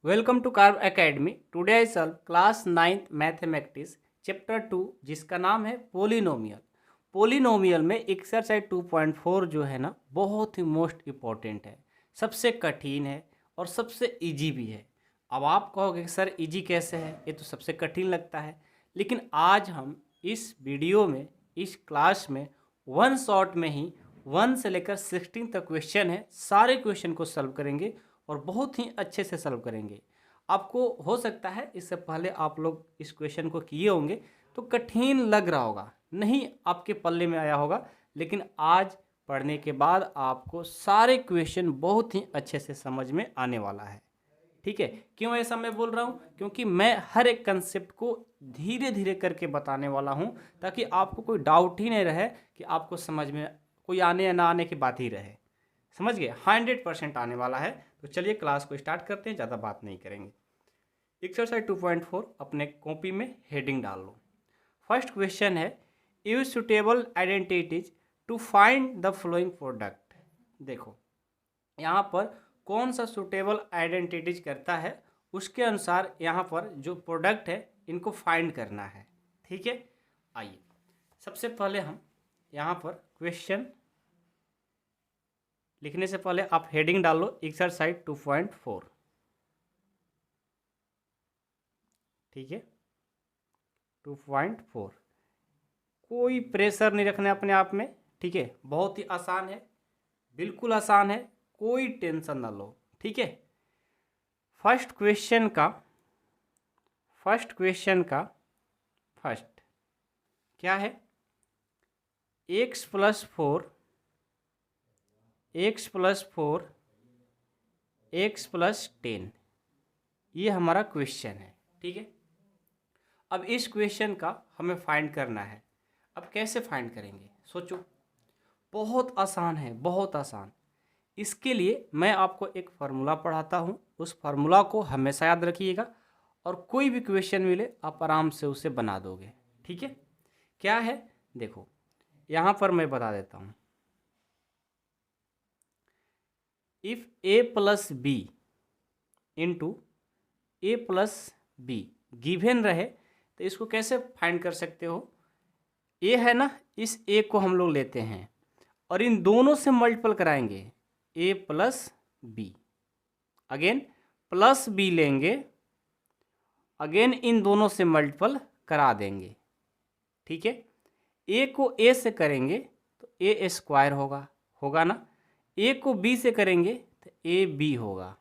Welcome to Carve academy. Today I solve class 9th mathematics chapter 2 जिसका नाम है polynomial. Polynomial में exercise 2.4 जो है ना बहुत ही मोस्ट इम्पॉर्टेंट है, सबसे कठिन है और सबसे इजी भी है। अब आप कहोगे कि सर इजी कैसे है, ये तो सबसे कठिन लगता है। लेकिन आज हम इस वीडियो में इस क्लास में वन शॉट में ही 1 से लेकर 16 तक क्वेश्चन है, सारे क्वेश्चन को सॉल्व करेंगे और बहुत ही अच्छे से सॉल्व करेंगे। आपको हो सकता है इससे पहले आप लोग इस क्वेश्चन को किए होंगे तो कठिन लग रहा होगा, नहीं आपके पल्ले में आया होगा, लेकिन आज पढ़ने के बाद आपको सारे क्वेश्चन बहुत ही अच्छे से समझ में आने वाला है। ठीक है, क्यों ऐसा मैं बोल रहा हूँ? क्योंकि मैं हर एक कंसेप्ट को धीरे धीरे करके बताने वाला हूँ ताकि आपको कोई डाउट ही नहीं रहे कि आपको समझ में कोई आने या ना आने की बात ही रहे। समझ गए? 100% आने वाला है। तो चलिए क्लास को स्टार्ट करते हैं, ज़्यादा बात नहीं करेंगे। एक्सरसाइज 2.4 अपने कॉपी में हेडिंग डाल लो। फर्स्ट क्वेश्चन है use suitable identities to find the following product. देखो यहाँ पर कौन सा सुटेबल आइडेंटिटीज करता है, उसके अनुसार यहाँ पर जो प्रोडक्ट है इनको फाइंड करना है। ठीक है, आइए सबसे पहले हम यहाँ पर क्वेश्चन लिखने से पहले आप हेडिंग डाल लो एक्सरसाइज 2.4। ठीक है, 2.4 कोई प्रेशर नहीं रखना अपने आप में। ठीक है, बहुत ही आसान है, बिल्कुल आसान है, कोई टेंशन ना लो। ठीक है, फर्स्ट क्वेश्चन का फर्स्ट क्या है? x प्लस 4 x प्लस 10, ये हमारा क्वेश्चन है। ठीक है, अब इस क्वेश्चन का हमें फाइंड करना है। अब कैसे फाइंड करेंगे सोचो, बहुत आसान है, बहुत आसान। इसके लिए मैं आपको एक फार्मूला पढ़ाता हूँ, उस फार्मूला को हमेशा याद रखिएगा और कोई भी क्वेश्चन मिले आप आराम से उसे बना दोगे। ठीक है, क्या है देखो, यहाँ पर मैं बता देता हूँ। If a plus B into A plus B given रहे तो इसको कैसे फाइंड कर सकते हो? ए है ना, इस ए को हम लोग लेते हैं और इन दोनों से मल्टीपल कराएंगे, A plus B. Again plus B लेंगे, अगेन इन दोनों से मल्टीपल करा देंगे। ठीक है, ए को ए से करेंगे तो ए स्क्वायर होगा ना, ए को बी से करेंगे तो ए बी होगा,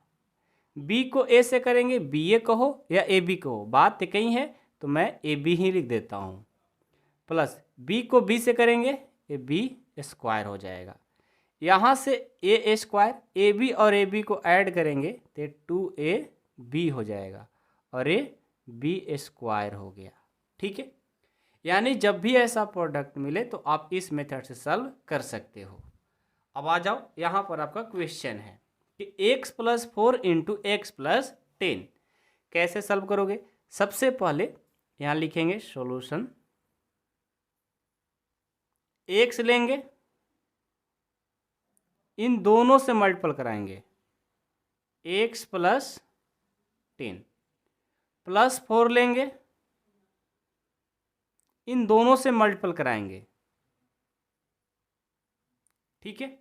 बी को ए से करेंगे बी ए कहो या ए बी कहो, बात कहीं है तो मैं ए बी ही लिख देता हूँ। प्लस बी को बी से करेंगे ए बी स्क्वायर हो जाएगा। यहाँ से ए स्क्वायर ए बी और ए बी को ऐड करेंगे तो 2 ए बी हो जाएगा और ए बी स्क्वायर हो गया। ठीक है, यानी जब भी ऐसा प्रोडक्ट मिले तो आप इस मेथड से सॉल्व कर सकते हो। अब आ जाओ, यहाँ पर आपका क्वेश्चन है कि x plus 4 into x plus 10 कैसे सॉल्व करोगे? सबसे पहले यहाँ लिखेंगे सॉल्यूशन, x लेंगे, इन दोनों से मल्टीपल कराएंगे, x प्लस 10 प्लस 4 लेंगे, इन दोनों से मल्टीपल कराएंगे। ठीक है,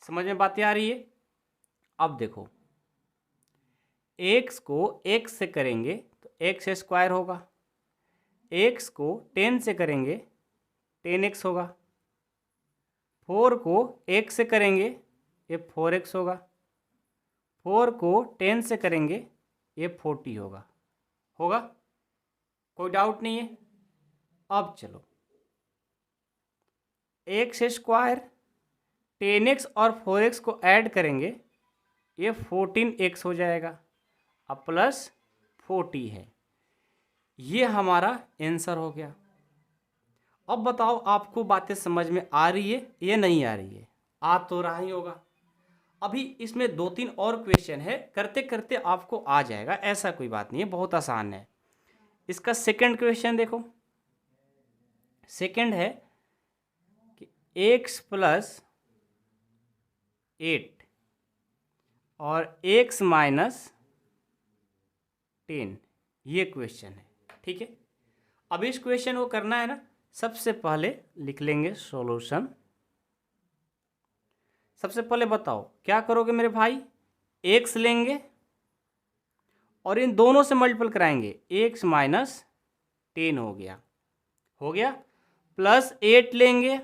समझ में बातें आ रही है? अब देखो x को x से करेंगे तो एक्स स्क्वायर होगा, x को 10 से करेंगे 10x होगा, 4 को x से करेंगे ये 4x होगा, 4 को 10 से करेंगे ये 40 होगा। कोई डाउट नहीं है? अब चलो एक्स स्क्वायर 10x और 4x को ऐड करेंगे ये 14x हो जाएगा, अब प्लस 40 है। ये हमारा आंसर हो गया। अब बताओ आपको बातें समझ में आ रही है या नहीं आ रही है? आ तो रहा ही होगा। अभी इसमें 2-3 और क्वेश्चन है, करते करते आपको आ जाएगा, ऐसा कोई बात नहीं है, बहुत आसान है। इसका सेकंड क्वेश्चन देखो, सेकंड है कि x प्लस 8 और x माइनस 10, ये क्वेश्चन है। ठीक है, अब इस क्वेश्चन को करना है ना, सबसे पहले लिख लेंगे सॉल्यूशन। सबसे पहले बताओ क्या करोगे मेरे भाई, x लेंगे और इन दोनों से मल्टीपल कराएंगे, x माइनस 10 हो गया, प्लस 8 लेंगे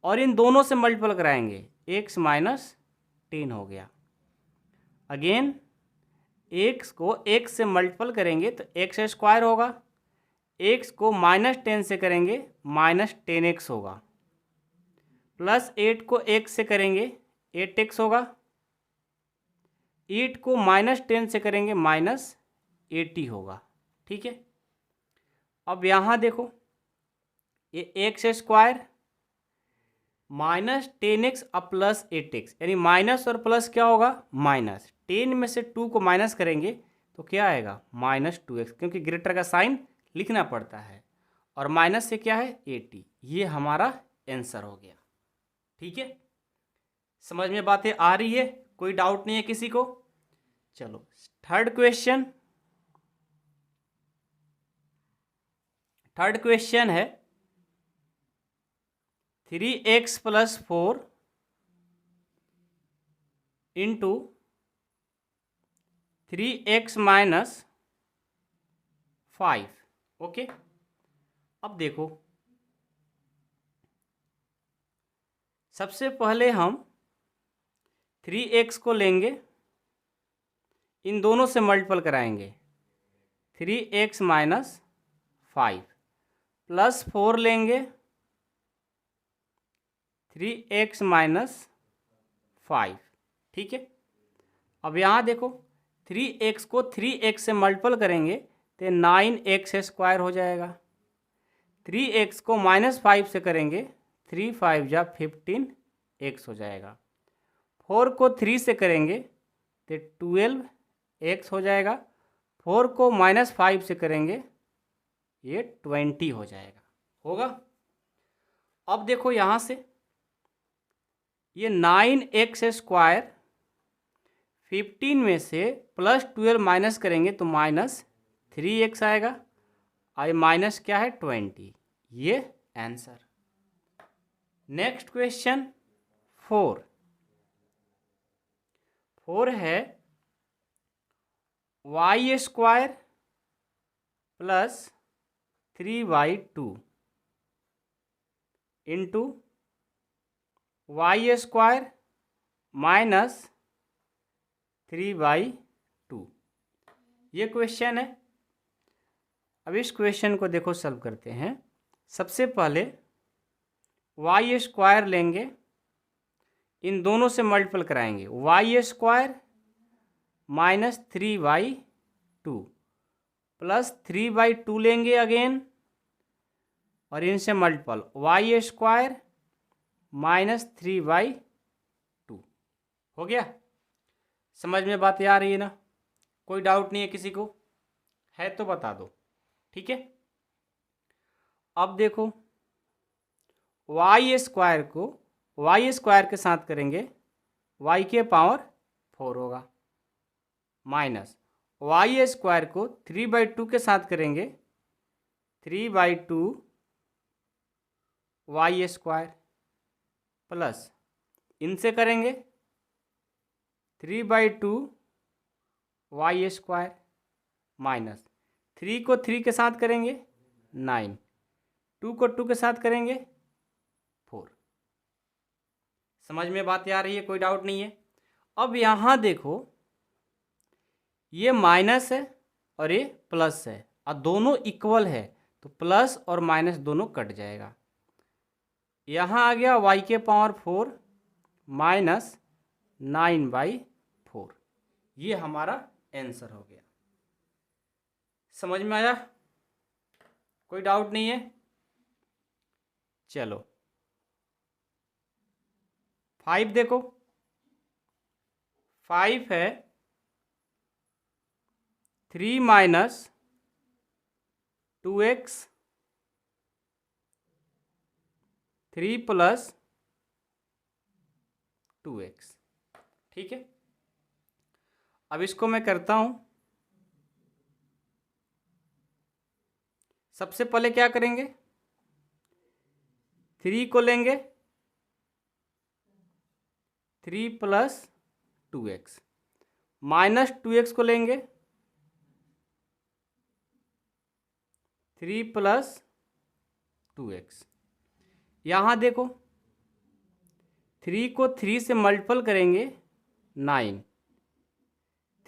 और इन दोनों से मल्टीपल कराएंगे, x माइनस 10 हो गया। अगेन x को x से मल्टीपल करेंगे तो x स्क्वायर होगा, x को माइनस 10 से करेंगे माइनस 10x होगा, प्लस 8 को x से करेंगे 8x होगा, 8 को माइनस 10 से करेंगे माइनस 80 होगा। ठीक है, अब यहाँ देखो ये x स्क्वायर माइनस 10x अब प्लस 8x, यानी माइनस और प्लस क्या होगा, माइनस 10 में से 2 को माइनस करेंगे तो क्या आएगा, माइनस 2x, क्योंकि ग्रेटर का साइन लिखना पड़ता है, और माइनस से क्या है 80, ये हमारा आंसर हो गया। ठीक है, समझ में बातें आ रही है, कोई डाउट नहीं है किसी को। चलो थर्ड क्वेश्चन है 3x plus 4 into 3x minus 5। Okay, अब देखो सबसे पहले हम 3x को लेंगे, इन दोनों से मल्टीपल कराएंगे, 3x माइनस 5 प्लस 4 लेंगे 3x माइनस 5। ठीक है, अब यहाँ देखो 3x को 3x से मल्टीपल करेंगे तो 9x स्क्वायर हो जाएगा, 3x को माइनस 5 से करेंगे 3 5 जा 15x हो जाएगा, 4 को 3 से करेंगे तो 12x हो जाएगा, 4 को माइनस 5 से करेंगे ये 20 हो जाएगा, होगा। अब देखो यहाँ से ये 9x स्क्वायर 15 में से प्लस 12 माइनस करेंगे तो माइनस 3x आएगा, और माइनस क्या है 20, ये आंसर। नेक्स्ट क्वेश्चन 4 है y square plus 3y2 into y square minus 3y2, ये क्वेश्चन है। अब इस क्वेश्चन को देखो सॉल्व करते हैं। सबसे पहले y स्क्वायर लेंगे, इन दोनों से मल्टीपल कराएंगे, y square minus 3y2 plus 3/2 लेंगे अगेन, और इनसे मल्टीपल y स्क्वायर माइनस 3/2 हो गया। समझ में बात आ रही है ना, कोई डाउट नहीं है किसी को, है तो बता दो। ठीक है, अब देखो y स्क्वायर को y स्क्वायर के साथ करेंगे y के पावर 4 होगा, माइनस y स्क्वायर को 3/2 के साथ करेंगे 3/2 y स्क्वायर, प्लस इनसे करेंगे 3/2 y स्क्वायर, माइनस 3 को 3 के साथ करेंगे 9, 2 को 2 के साथ करेंगे 4। समझ में बात आ रही है, कोई डाउट नहीं है। अब यहाँ देखो ये माइनस है और ये प्लस है, और दोनों इक्वल है तो प्लस और माइनस दोनों कट जाएगा। यहाँ आ गया y के पावर 4 माइनस 9/4, ये हमारा आंसर हो गया। समझ में आया, कोई डाउट नहीं है। चलो 5 देखो, 5 है 3 माइनस 2x 3 प्लस 2x। ठीक है, अब इसको मैं करता हूँ सबसे पहले क्या करेंगे, 3 को लेंगे, 3 प्लस 2x, माइनस 2x को लेंगे, 3 प्लस 2x। यहाँ देखो 3 को 3 से मल्टीपल करेंगे 9,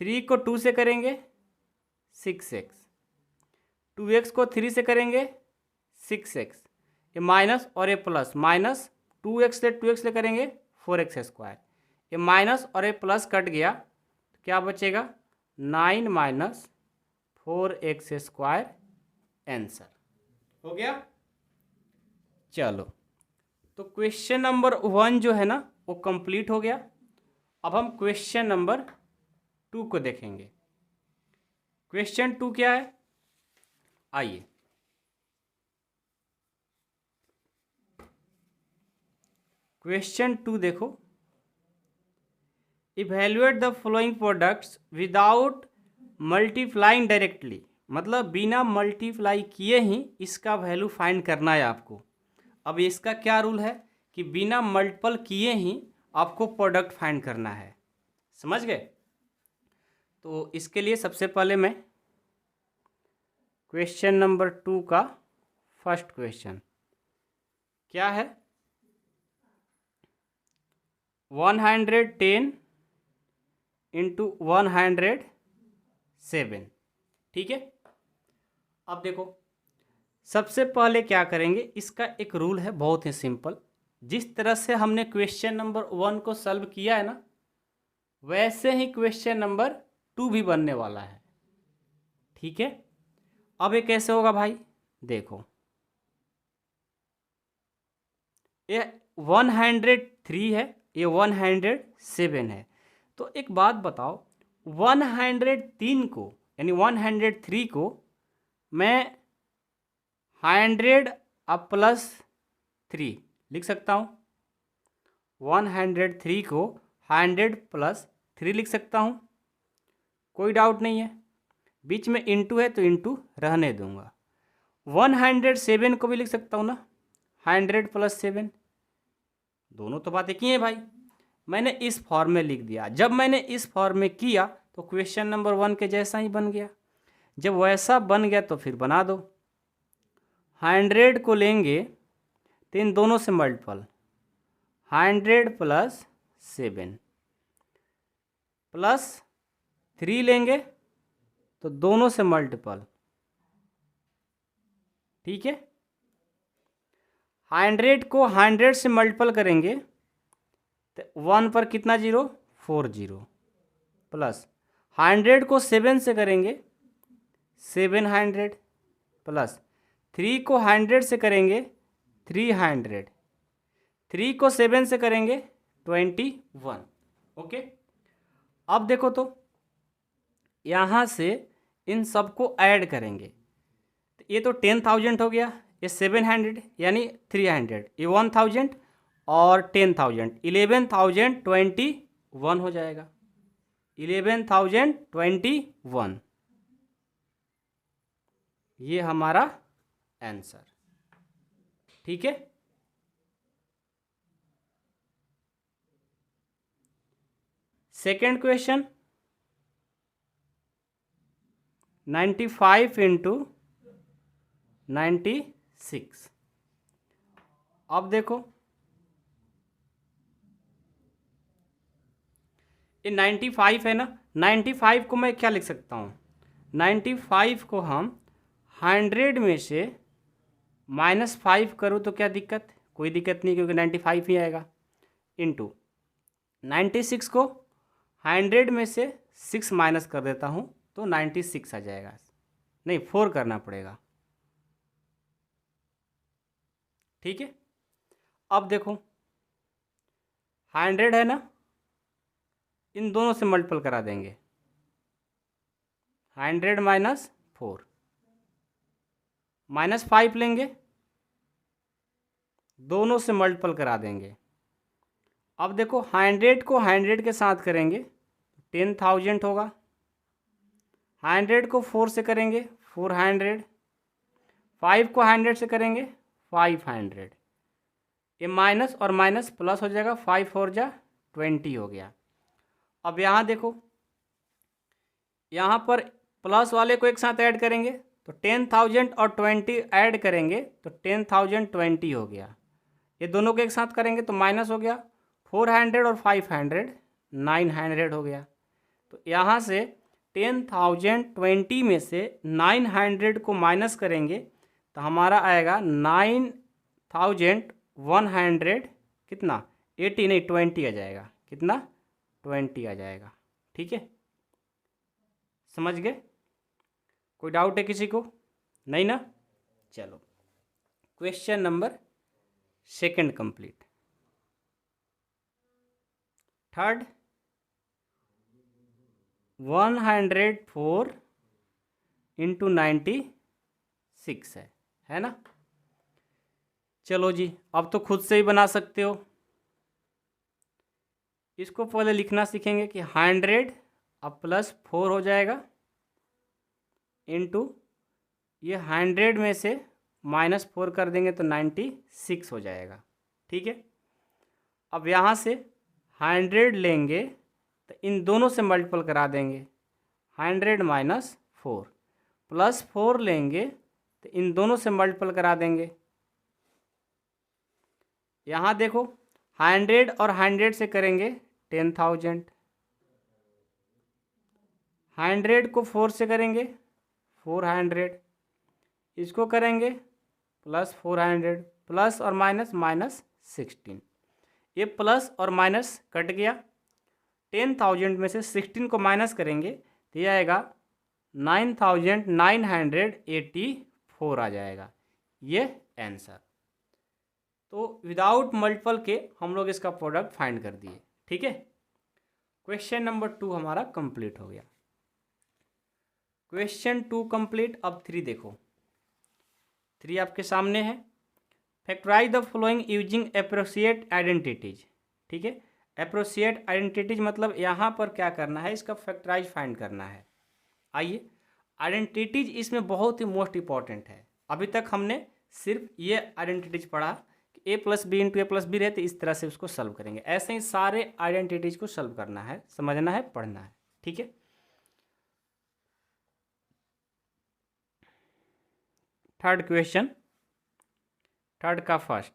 3 को 2 से करेंगे 6x, 2x को 3 से करेंगे 6x, ये माइनस और ये प्लस, माइनस 2x से 2x से करेंगे 4x स्क्वायर, ये माइनस और ये प्लस कट गया तो क्या बचेगा 9 माइनस 4x स्क्वायर, आंसर हो गया। चलो तो क्वेश्चन नंबर 1 जो है ना वो कंप्लीट हो गया। अब हम क्वेश्चन नंबर 2 को देखेंगे। क्वेश्चन 2 क्या है, आइए क्वेश्चन 2 देखो, evaluate the following products without multiplying directly, मतलब बिना मल्टीप्लाई किए ही इसका वैल्यू फाइंड करना है आपको। अब इसका क्या रूल है कि बिना मल्टीपल किए ही आपको प्रोडक्ट फाइंड करना है, समझ गए। तो इसके लिए सबसे पहले मैं क्वेश्चन नंबर 2 का फर्स्ट क्वेश्चन क्या है, 110 इंटू 107, ठीक है। अब देखो सबसे पहले क्या करेंगे, इसका एक रूल है बहुत ही सिंपल, जिस तरह से हमने क्वेश्चन नंबर 1 को सॉल्व किया है ना वैसे ही क्वेश्चन नंबर 2 भी बनने वाला है, ठीक है। अब ये कैसे होगा भाई, देखो ये 103 है, ये 107 है, तो एक बात बताओ 103 को यानी 103 को मैं 100 अब प्लस 3 लिख सकता हूँ, 103 को 100 प्लस 3 लिख सकता हूँ, कोई डाउट नहीं है। बीच में इंटू है तो इंटू रहने दूंगा। 107 को भी लिख सकता हूँ ना, 100 प्लस 7, दोनों तो बातें की हैं भाई। मैंने इस फॉर्म में लिख दिया, जब मैंने इस फॉर्म में किया तो क्वेश्चन नंबर 1 के जैसा ही बन गया। जब वैसा बन गया तो फिर बना दो, 100 को लेंगे तो इन दोनों से मल्टीपल, 100 प्लस 7 प्लस 3 लेंगे तो दोनों से मल्टीपल, ठीक है। 100 को 100 से मल्टीपल करेंगे तो 1 पर कितना जीरो, 4 जीरो, प्लस 100 को 7 से करेंगे 700 प्लस 3 को 100 से करेंगे 300, 3 को 7 से करेंगे 21, ओके। अब देखो तो यहाँ से इन सबको ऐड करेंगे तो ये तो 10,000 हो गया, ये 700 यानी 300, ये 1000 और 10,000 11,021 हो जाएगा, 11,021, ये हमारा आंसर, ठीक है। Second question 95 into 96। अब देखो ये 95 है ना, 95 को मैं क्या लिख सकता हूँ, 95 को हम 100 में से -5 करूँ तो क्या दिक्कत, कोई दिक्कत नहीं क्योंकि 95 ही आएगा, इंटू 96 को 100 में से 6 माइनस कर देता हूँ तो 96 आ जाएगा, नहीं 4 करना पड़ेगा, ठीक है। अब देखो 100 है ना, इन दोनों से मल्टीपल करा देंगे, 100 माइनस 4, -5 लेंगे, दोनों से मल्टीपल करा देंगे। अब देखो 100 को 100 के साथ करेंगे 10,000 होगा, 100 को 4 से करेंगे 400, 5 को 100 से करेंगे 500, ये माइनस और माइनस प्लस हो जाएगा, 5 4 जा 20 हो गया। अब यहाँ देखो, यहाँ पर प्लस वाले को एक साथ ऐड करेंगे तो 10,000 और 20 ऐड करेंगे तो 10,020 हो गया। ये दोनों को एक साथ करेंगे तो माइनस हो गया, 400 और 500 900 हो गया। तो यहाँ से 10,020 में से 900 को माइनस करेंगे तो हमारा आएगा 9,100 कितना 80 नहीं 20 आ जाएगा, कितना 20 आ जाएगा। ठीक है, समझ गए? कोई डाउट है किसी को? नहीं ना? चलो question number second complete. Third 104 into 96 है ना? चलो जी, अब तो खुद से ही बना सकते हो। इसको पहले लिखना सीखेंगे कि 100 अब प्लस 4 हो जाएगा इंटू ये 100 में से माइनस 4 कर देंगे तो 96 हो जाएगा। ठीक है, अब यहाँ से 100 लेंगे तो इन दोनों से मल्टीपल करा देंगे, 100 माइनस 4 प्लस 4 लेंगे तो इन दोनों से मल्टीपल करा देंगे। यहाँ देखो 100 और 100 से करेंगे 10,000, 100 को 4 से करेंगे 400, इसको करेंगे प्लस 400 प्लस और माइनस माइनस 16, ये प्लस और माइनस कट गया। 10,000 में से 16 को माइनस करेंगे तो ये आएगा 9,984 आ जाएगा ये आंसर। तो विदाउट मल्टीपल के हम लोग इसका प्रोडक्ट फाइंड कर दिए। ठीक है, क्वेश्चन नंबर 2 हमारा कंप्लीट हो गया। Question 2 complete. अब 3 देखो, 3 आपके सामने है। Factorise the following using appropriate identities. ठीक है, एप्रोसिएट आइडेंटिटीज मतलब यहाँ पर क्या करना है, इसका फैक्टराइज फाइंड करना है। आइए, आइडेंटिटीज इसमें बहुत ही मोस्ट इंपॉर्टेंट है। अभी तक हमने सिर्फ ये आइडेंटिटीज पढ़ा कि ए plus B into A plus B रहते, इस तरह से उसको सॉल्व करेंगे। ऐसे ही सारे आइडेंटिटीज को सॉल्व करना है, समझना है, पढ़ना है। ठीक है, थर्ड क्वेश्चन, थर्ड का first,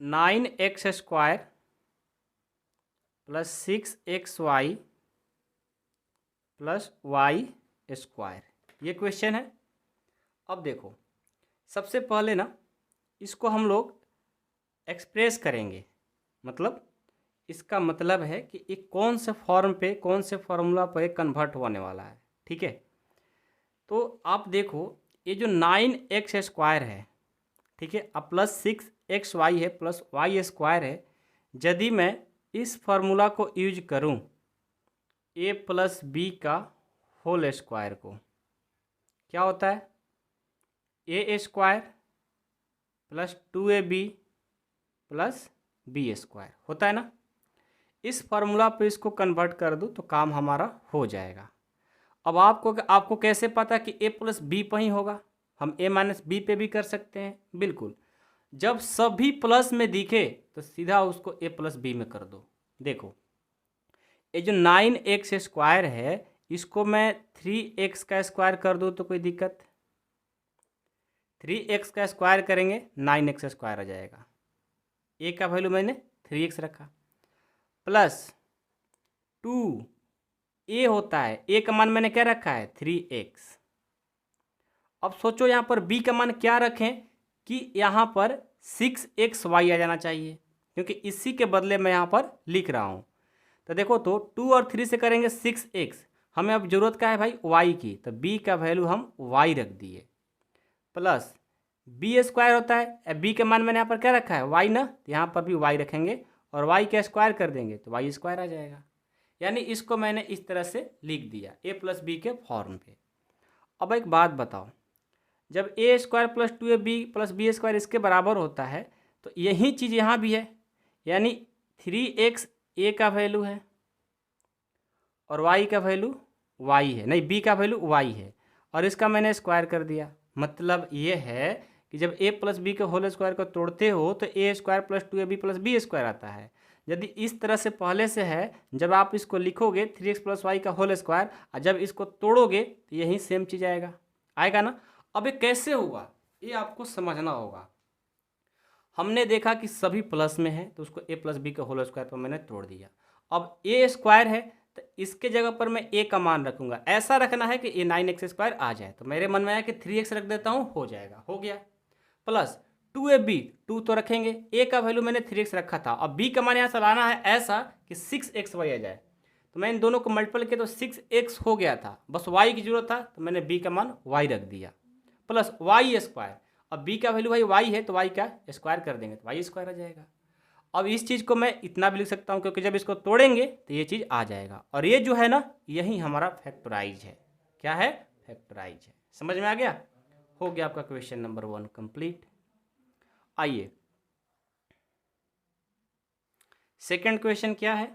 9x² plus 6xy plus y², ये क्वेश्चन है। अब देखो, सबसे पहले ना इसको हम लोग एक्सप्रेस करेंगे, मतलब इसका मतलब है कि ये कौन से फॉर्म पे, कौन से फॉर्मूला पे कन्वर्ट होने वाला है। ठीक है, तो आप देखो ये जो 9x² है, ठीक है, अब प्लस 6xy है प्लस y² है। यदि मैं इस फार्मूला को यूज करूं a प्लस बी का होल स्क्वायर को, क्या होता है a² plus 2ab plus b² होता है ना। इस फार्मूला पे इसको कन्वर्ट कर दूं तो काम हमारा हो जाएगा। अब आपको कैसे पता कि a प्लस बी पर ही होगा? हम a माइनस बी पे भी कर सकते हैं, बिल्कुल। जब सभी प्लस में दिखे तो सीधा उसको a प्लस बी में कर दो। देखो, ये जो 9x² है इसको मैं 3x का स्क्वायर कर दूँ तो कोई दिक्कत? 3x का स्क्वायर करेंगे 9x² आ जाएगा। a का वैल्यू मैंने 3x रखा, प्लस 2a होता है, a का मान मैंने क्या रखा है 3x। अब सोचो यहाँ पर b का मान क्या रखें कि यहाँ पर 6xy आ जाना चाहिए, क्योंकि इसी के बदले मैं यहाँ पर लिख रहा हूँ। तो देखो, तो 2 और 3 से करेंगे 6x, हमें अब जरूरत क्या है भाई y की, तो b का वैल्यू हम y रख दिए, प्लस b² होता है, b का मान मैंने यहाँ पर क्या रखा है y ना, तो यहाँ पर भी y रखेंगे और y का स्क्वायर कर देंगे तो y² आ जाएगा। यानी इसको मैंने इस तरह से लिख दिया a प्लस बी के फॉर्म पे। अब एक बात बताओ, जब a² plus 2ab plus b² इसके बराबर होता है तो यही चीज़ यहाँ भी है, यानी 3x a का वैल्यू है और y का वैल्यू y है, नहीं b का वैल्यू y है, और इसका मैंने स्क्वायर कर दिया। मतलब ये है कि जब a प्लस बी के होल स्क्वायर को तोड़ते हो तो A square plus 2ab plus B square आता है। यदि इस तरह से पहले से है, जब आप इसको लिखोगे 3x प्लस वाई का होल स्क्वायर, और जब इसको तोड़ोगे तो यही सेम चीज़ आएगा ना। अब ये कैसे हुआ ये आपको समझना होगा। हमने देखा कि सभी प्लस में है तो उसको a प्लस बी के होल स्क्वायर पर मैंने तोड़ दिया। अब a स्क्वायर है तो इसके जगह पर मैं a का मान रखूंगा। ऐसा रखना है कि a 9x स्क्वायर आ जाए, तो मेरे मन में आया कि 3x रख देता हूँ, हो जाएगा, हो गया। प्लस 2ab, 2 तो रखेंगे, a का वैल्यू मैंने 3x रखा था। अब b का मान यहाँ से लाना है ऐसा कि 6xy आ जाए, तो मैं इन दोनों को मल्टीपल किया तो 6x हो गया था, बस y की जरूरत था तो मैंने b का मान y रख दिया। प्लस वाई स्क्वायर, अब b का वैल्यू भाई y है तो y का स्क्वायर कर देंगे तो y स्क्वायर आ जाएगा। अब इस चीज़ को मैं इतना भी लिख सकता हूँ क्योंकि जब इसको तोड़ेंगे तो ये चीज़ आ जाएगा, और ये जो है ना यही हमारा फैक्टराइज है। क्या है? फैक्टराइज है। समझ में आ गया? हो गया आपका क्वेश्चन नंबर 1 कंप्लीट। आइए सेकंड क्वेश्चन क्या है।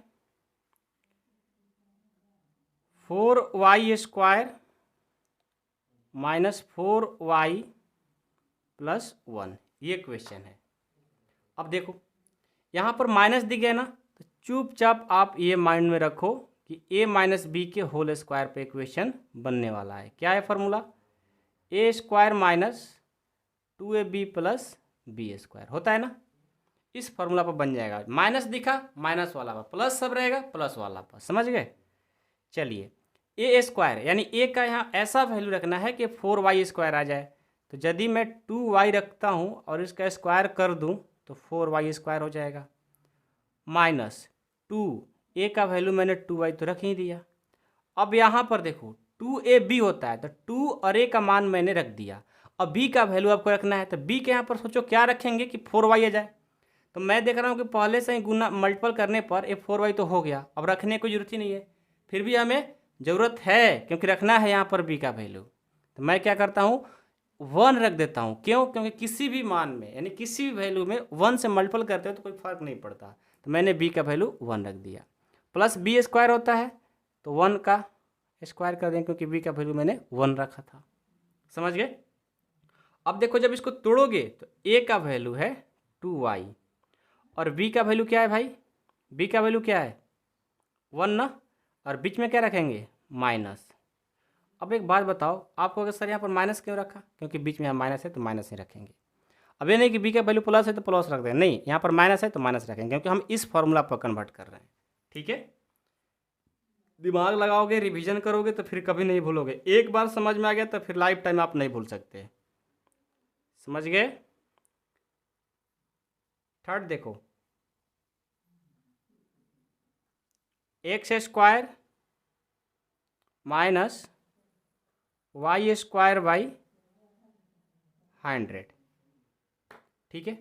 4y square minus 4y plus 1, ये क्वेश्चन है। अब देखो यहाँ पर माइनस दिख गया ना, तो चुपचाप आप ये माइंड में रखो कि a माइनस बी के होल स्क्वायर पे इक्वेशन बनने वाला है। क्या है formula? a square minus 2ab plus B square होता है ना, इस फॉर्मूला पर बन जाएगा। माइनस दिखा माइनस वाला पर, प्लस सब रहेगा प्लस वाला पर। समझ गए? चलिए a स्क्वायर यानी a का यहाँ ऐसा वैल्यू रखना है कि 4y स्क्वायर आ जाए। तो यदि मैं 2y रखता हूँ और इसका स्क्वायर कर दूँ तो 4y स्क्वायर हो जाएगा। माइनस 2, a का वैल्यू मैंने 2y तो रख ही दिया। अब यहाँ पर देखो 2ab होता है तो 2 और a का मान मैंने रख दिया। अब b का वैल्यू आपको रखना है तो b के यहाँ पर सोचो क्या रखेंगे कि 4y आ जाए। तो मैं देख रहा हूँ कि पहले से ही गुना मल्टीपल करने पर ये 4y तो हो गया, अब रखने की जरूरत ही नहीं है। फिर भी हमें ज़रूरत है क्योंकि रखना है यहाँ पर b का वैल्यू, तो मैं क्या करता हूँ 1 रख देता हूँ। क्यों? क्योंकि किसी भी मान में यानी किसी भी वैल्यू में 1 से मल्टीपल करते हो तो कोई फर्क नहीं पड़ता, तो मैंने b का वैल्यू 1 रख दिया। प्लस b स्क्वायर होता है तो 1 का स्क्वायर कर दें क्योंकि b का वैल्यू मैंने 1 रखा था। समझ गए? अब देखो जब इसको तोड़ोगे तो a का वैल्यू है 2y और b का वैल्यू क्या है भाई? b का वैल्यू क्या है? 1 ना, और बीच में क्या रखेंगे? माइनस। अब एक बात बताओ आपको, अगर सर यहाँ पर माइनस क्यों रखा? क्योंकि बीच में यहाँ माइनस है तो माइनस ही रखेंगे। अब ये नहीं कि b का वैल्यू प्लस है तो प्लस रख दें, नहीं, यहाँ पर माइनस है तो माइनस रखेंगे क्योंकि हम इस फॉर्मूला पर कन्वर्ट कर रहे हैं। ठीक है? दिमाग लगाओगे, रिवीजन करोगे तो फिर कभी नहीं भूलोगे। एक बार समझ में आ गया तो फिर लाइफ टाइम आप नहीं भूल सकते। समझ गए? थर्ड देखो, X square minus Y square by 100। ठीक है,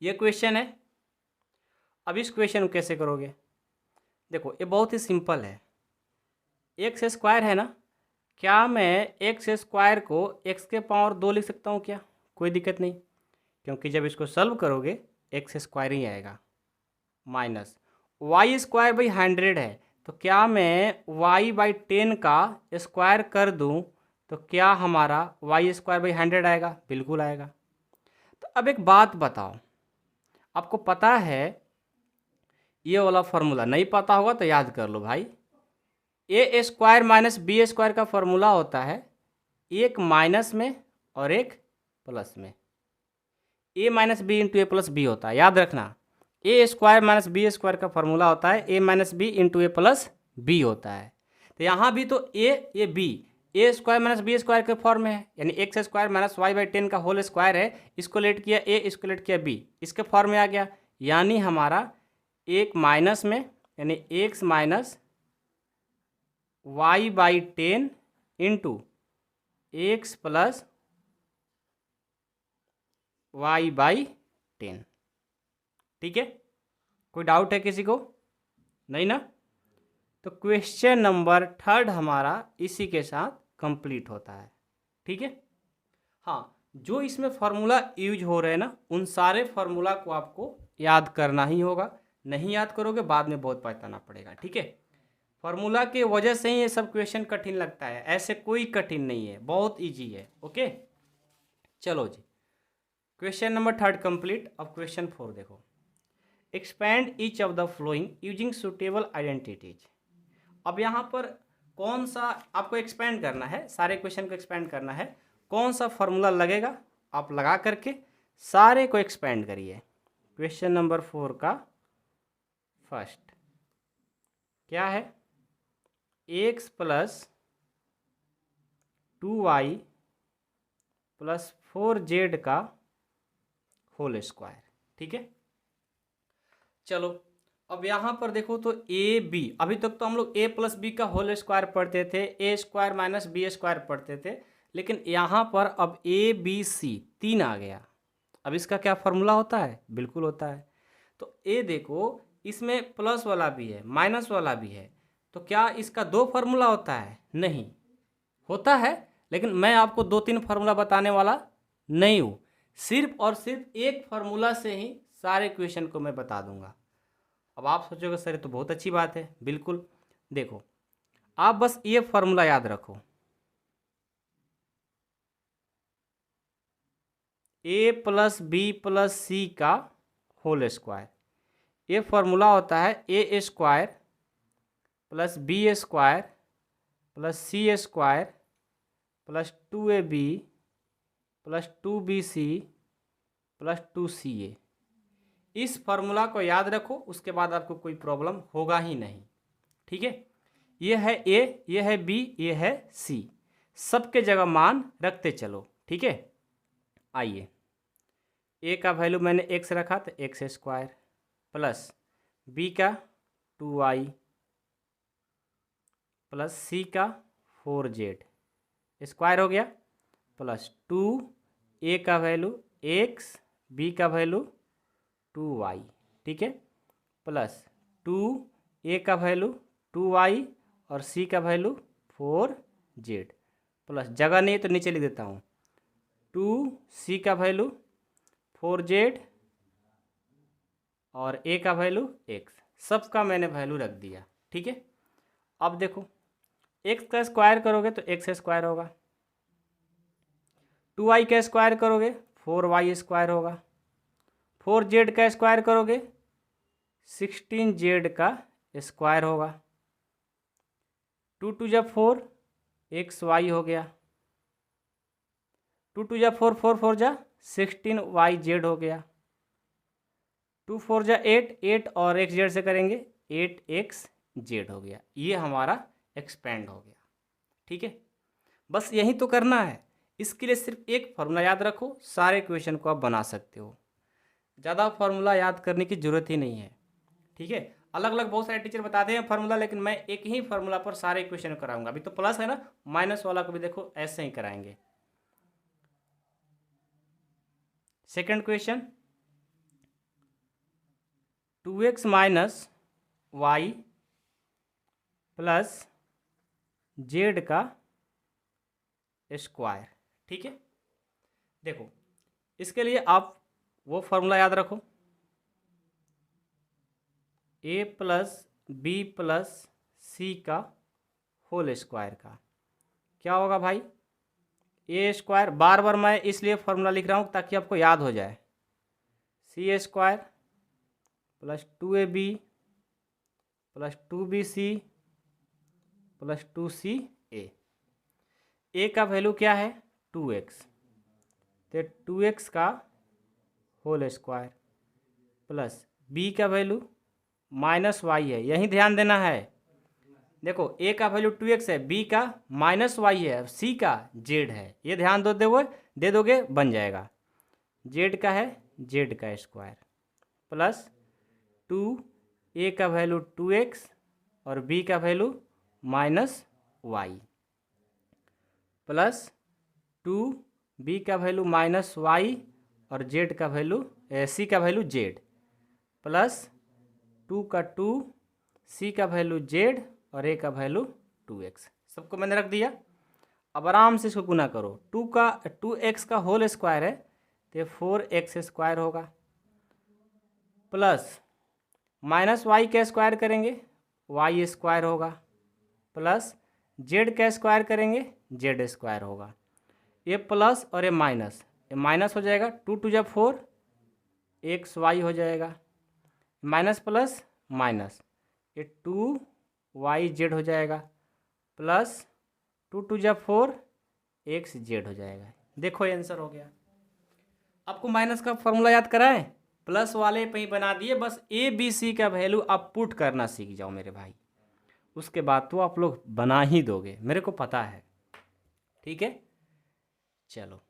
ये क्वेश्चन है। अब इस क्वेश्चन को कैसे करोगे? देखो ये बहुत ही सिंपल है। एक्स स्क्वायर है ना, क्या मैं एक्स स्क्वायर को एक्स के पावर 2 लिख सकता हूँ क्या? कोई दिक्कत नहीं, क्योंकि जब इसको सॉल्व करोगे एक्स स्क्वायर ही आएगा। माइनस वाई स्क्वायर बाई 100 है, तो क्या मैं y बाई 10 का स्क्वायर कर दूं तो क्या हमारा y स्क्वायर बाई 100 आएगा? बिल्कुल आएगा। तो अब एक बात बताओ, आपको पता है ये वाला फॉर्मूला? नहीं पता होगा तो याद कर लो भाई। A square minus B square का फॉर्मूला होता है एक माइनस में और एक प्लस में। A minus B into A plus B होता है, याद रखना। A square minus B square का फॉर्मूला होता है A minus B into A plus B होता है। तो यहाँ भी तो A B, A square minus B square के फॉर्म में है, यानी X square minus Y by 10 का होल स्क्वायर है। इसको लेट किया ए, इसको लेट किया बी, इसके फॉर्म में आ गया। यानी हमारा एक माइनस में यानी x minus Y by 10 into x plus y by 10। ठीक है, कोई डाउट है किसी को? नहीं ना? तो क्वेश्चन नंबर 3 हमारा इसी के साथ कंप्लीट होता है। ठीक है, हाँ, जो इसमें फार्मूला यूज हो रहे हैं ना, उन सारे फार्मूला को आपको याद करना ही होगा। नहीं याद करोगे बाद में बहुत पछताना पड़ेगा। ठीक है, फॉर्मूला के वजह से ही ये सब क्वेश्चन कठिन लगता है, ऐसे कोई कठिन नहीं है, बहुत इजी है। ओके चलो जी, क्वेश्चन नंबर 3 कंप्लीट। अब क्वेश्चन 4 देखो, expand each of the flowing using suitable identities. अब यहाँ पर कौन सा आपको एक्सपैंड करना है, सारे क्वेश्चन को एक्सपैंड करना है, कौन सा फॉर्मूला लगेगा आप लगा करके सारे को एक्सपैंड करिए। क्वेश्चन नंबर 4 का फर्स्ट क्या है, x plus 2y plus 4z का होल स्क्वायर। ठीक है चलो, अब यहाँ पर देखो तो ए बी, अभी तक तो हम लोग ए प्लस बी का होल स्क्वायर पढ़ते थे, ए स्क्वायर माइनस बी स्क्वायर पढ़ते थे, लेकिन यहाँ पर अब ए बी सी 3 आ गया। अब इसका क्या फॉर्मूला होता है, बिल्कुल होता है। तो ए देखो इसमें प्लस वाला भी है माइनस वाला भी है, तो क्या इसका 2 फार्मूला होता है, नहीं होता है, लेकिन मैं आपको 2-3 फार्मूला बताने वाला नहीं हूँ, सिर्फ और सिर्फ एक फार्मूला से ही सारे क्वेश्चन को मैं बता दूंगा। अब आप सोचोगे सर तो बहुत अच्छी बात है, बिल्कुल देखो आप बस ये फार्मूला याद रखो, A plus B plus C का होल स्क्वायर। ये फार्मूला होता है A square plus B square plus C square plus 2ab plus 2bc plus 2ca। इस फार्मूला को याद रखो, उसके बाद आपको कोई प्रॉब्लम होगा ही नहीं। ठीक है, ये है ए, ये है बी, ये है सी, सबके जगह मान रखते चलो। ठीक है, आइए ए का वैल्यू मैंने एक्स रखा तो एक्स स्क्वायर प्लस बी का 2y प्लस सी का 4z स्क्वायर हो गया प्लस 2 ए का वैल्यू x, बी का वैल्यू 2y। ठीक है, प्लस 2 ए का वैल्यू 2y और सी का वैल्यू 4z प्लस, जगह नहीं तो नीचे लिख देता हूँ, 2c का वैल्यू 4z और a का वैल्यू x, सबका मैंने वैल्यू रख दिया। ठीक है, अब देखो x का स्क्वायर करोगे तो x स्क्वायर होगा, 2y का स्क्वायर करोगे 4y स्क्वायर होगा, 4z का स्क्वायर करोगे 16z का स्क्वायर होगा, 2 2 जा 4 xy हो गया, 2 2 जा 4 4 4 जा 16yz हो गया, 2 4 जा 8 8 और xz से करेंगे 8xz हो गया। ये हमारा एक्सपेंड हो गया। ठीक है, बस यही तो करना है, इसके लिए सिर्फ एक फार्मूला याद रखो, सारे क्वेश्चन को आप बना सकते हो, ज़्यादा फार्मूला याद करने की ज़रूरत ही नहीं है। ठीक है, अलग अलग बहुत सारे टीचर बताते हैं फार्मूला, लेकिन मैं एक ही फार्मूला पर सारे क्वेश्चन कराऊंगा। अभी तो प्लस है ना, माइनस वाला को भी देखो ऐसे ही कराएंगे। Second question, 2x minus y plus z का स्क्वायर। ठीक है, देखो इसके लिए आप वो फॉर्मूला याद रखो, a plus B plus C का होल स्क्वायर का क्या होगा भाई, ए स्क्वायर, बार बार मैं इसलिए फॉर्मूला लिख रहा हूँ ताकि आपको याद हो जाए, C square plus 2ab plus 2bc plus 2ca। A का वैल्यू क्या है 2x, तो 2x का होल स्क्वायर प्लस बी का वैल्यू माइनस वाई है, यही ध्यान देना है। देखो ए का वैल्यू 2x है, बी का माइनस वाई है, सी का जेड है, ये ध्यान दे दोगे बन जाएगा। जेड का है जेड का स्क्वायर प्लस 2 ए का वैल्यू 2x और बी का value minus y plus 2 b का वैल्यू माइनस वाई और जेड का वैल्यू सी का वैल्यू जेड प्लस 2 का 2 सी का वैल्यू जेड और ए का वैल्यू 2x, सबको मैंने रख दिया। अब आराम से इसको गुना करो, 2x का होल स्क्वायर है तो 4x स्क्वायर होगा प्लस माइनस वाई का स्क्वायर करेंगे y स्क्वायर होगा प्लस जेड का स्क्वायर करेंगे जेड स्क्वायर होगा, ये प्लस और ये माइनस हो जाएगा, 2 × 4 एक्स वाई हो जाएगा, माइनस प्लस माइनस ये 2 YZ हो जाएगा, प्लस 2 × 4 XZ हो जाएगा। देखो ये आंसर हो गया। आपको माइनस का फॉर्मूला याद कराएं, प्लस वाले पे ही बना दिए, बस ABC का वैल्यू आप पुट करना सीख जाओ मेरे भाई, उसके बाद तो आप लोग बना ही दोगे, मेरे को पता है। ठीक है, चलो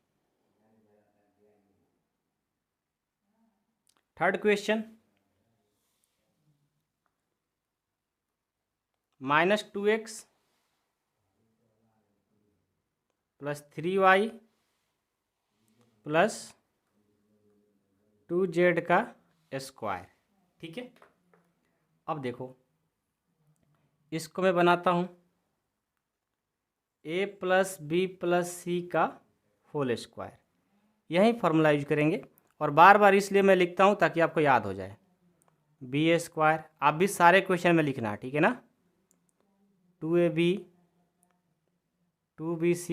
third question, -2x + 3y + 2z का स्क्वायर। ठीक है, अब देखो इसको मैं बनाता हूँ a + b + c का होल स्क्वायर, यही फार्मूला यूज करेंगे, और बार बार इसलिए मैं लिखता हूँ ताकि आपको याद हो जाए। b², आप भी सारे क्वेश्चन में लिखना, ठीक है ना, 2ab 2bc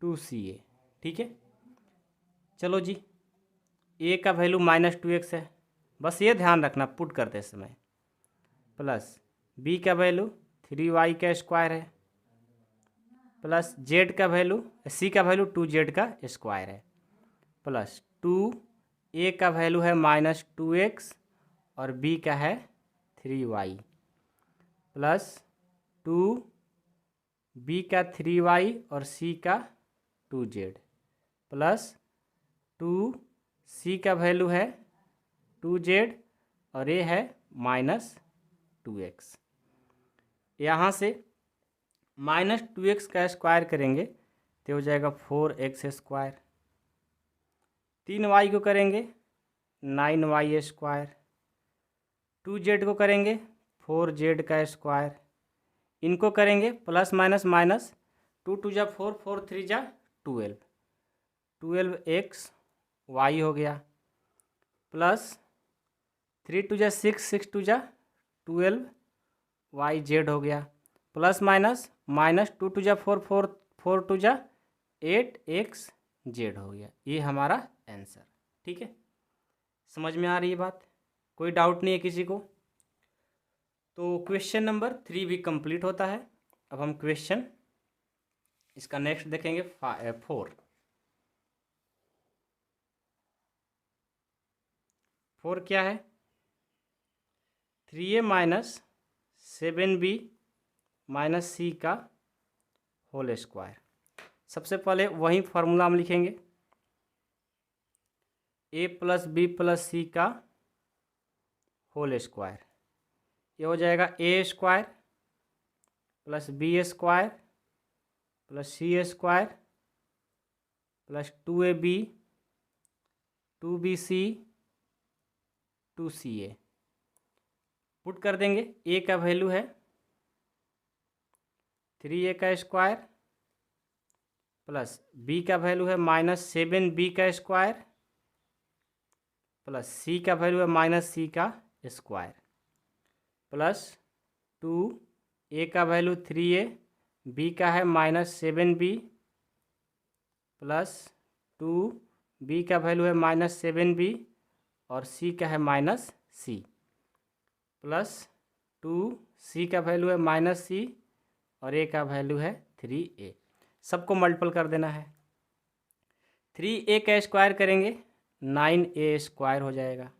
2ca। ठीक है, चलो जी, a का वैल्यू -2x है, बस ये ध्यान रखना पुट करते समय, प्लस b का वैल्यू 3y का स्क्वायर है, प्लस z का वैल्यू c का वैल्यू 2z का स्क्वायर है, प्लस 2a का वैल्यू है -2x और b का है 3y, प्लस 2b का 3y और c का 2z, प्लस 2c का वैल्यू है 2z और ये है -2x। यहाँ से -2x का स्क्वायर करेंगे तो हो जाएगा 4x², 3y को करेंगे 9y², 2z को करेंगे 4z का स्क्वायर, इनको करेंगे प्लस माइनस माइनस, 2 × 4 4 3 12, 12xy हो गया, प्लस 3 × 6 6 × 12yz हो गया, प्लस माइनस माइनस 2 × 4 4 4 × 8xz हो गया। ये हमारा आंसर। ठीक है, समझ में आ रही है बात, कोई डाउट नहीं है किसी को? तो क्वेश्चन नंबर 3 भी कंप्लीट होता है। अब हम क्वेश्चन इसका नेक्स्ट देखेंगे 4। 4 क्या है? 3a - 7b - c का होल स्क्वायर। सबसे पहले वही फार्मूला हम लिखेंगे, a + b + c का होल स्क्वायर। ये हो जाएगा a² + b² + c² + 2ab 2bc 2ca। Put कर देंगे, a का वैल्यू है 3a का स्क्वायर, प्लस b का वैल्यू है -7b का स्क्वायर, प्लस c का वैल्यू है -c का स्क्वायर, प्लस 2a का वैल्यू 3a, b का है -7b, प्लस 2b का वैल्यू है -7b और c का है -c, प्लस 2c का वैल्यू है -c और a का वैल्यू है 3a। सबको मल्टीपल कर देना है। 3a का स्क्वायर करेंगे 9a² हो जाएगा,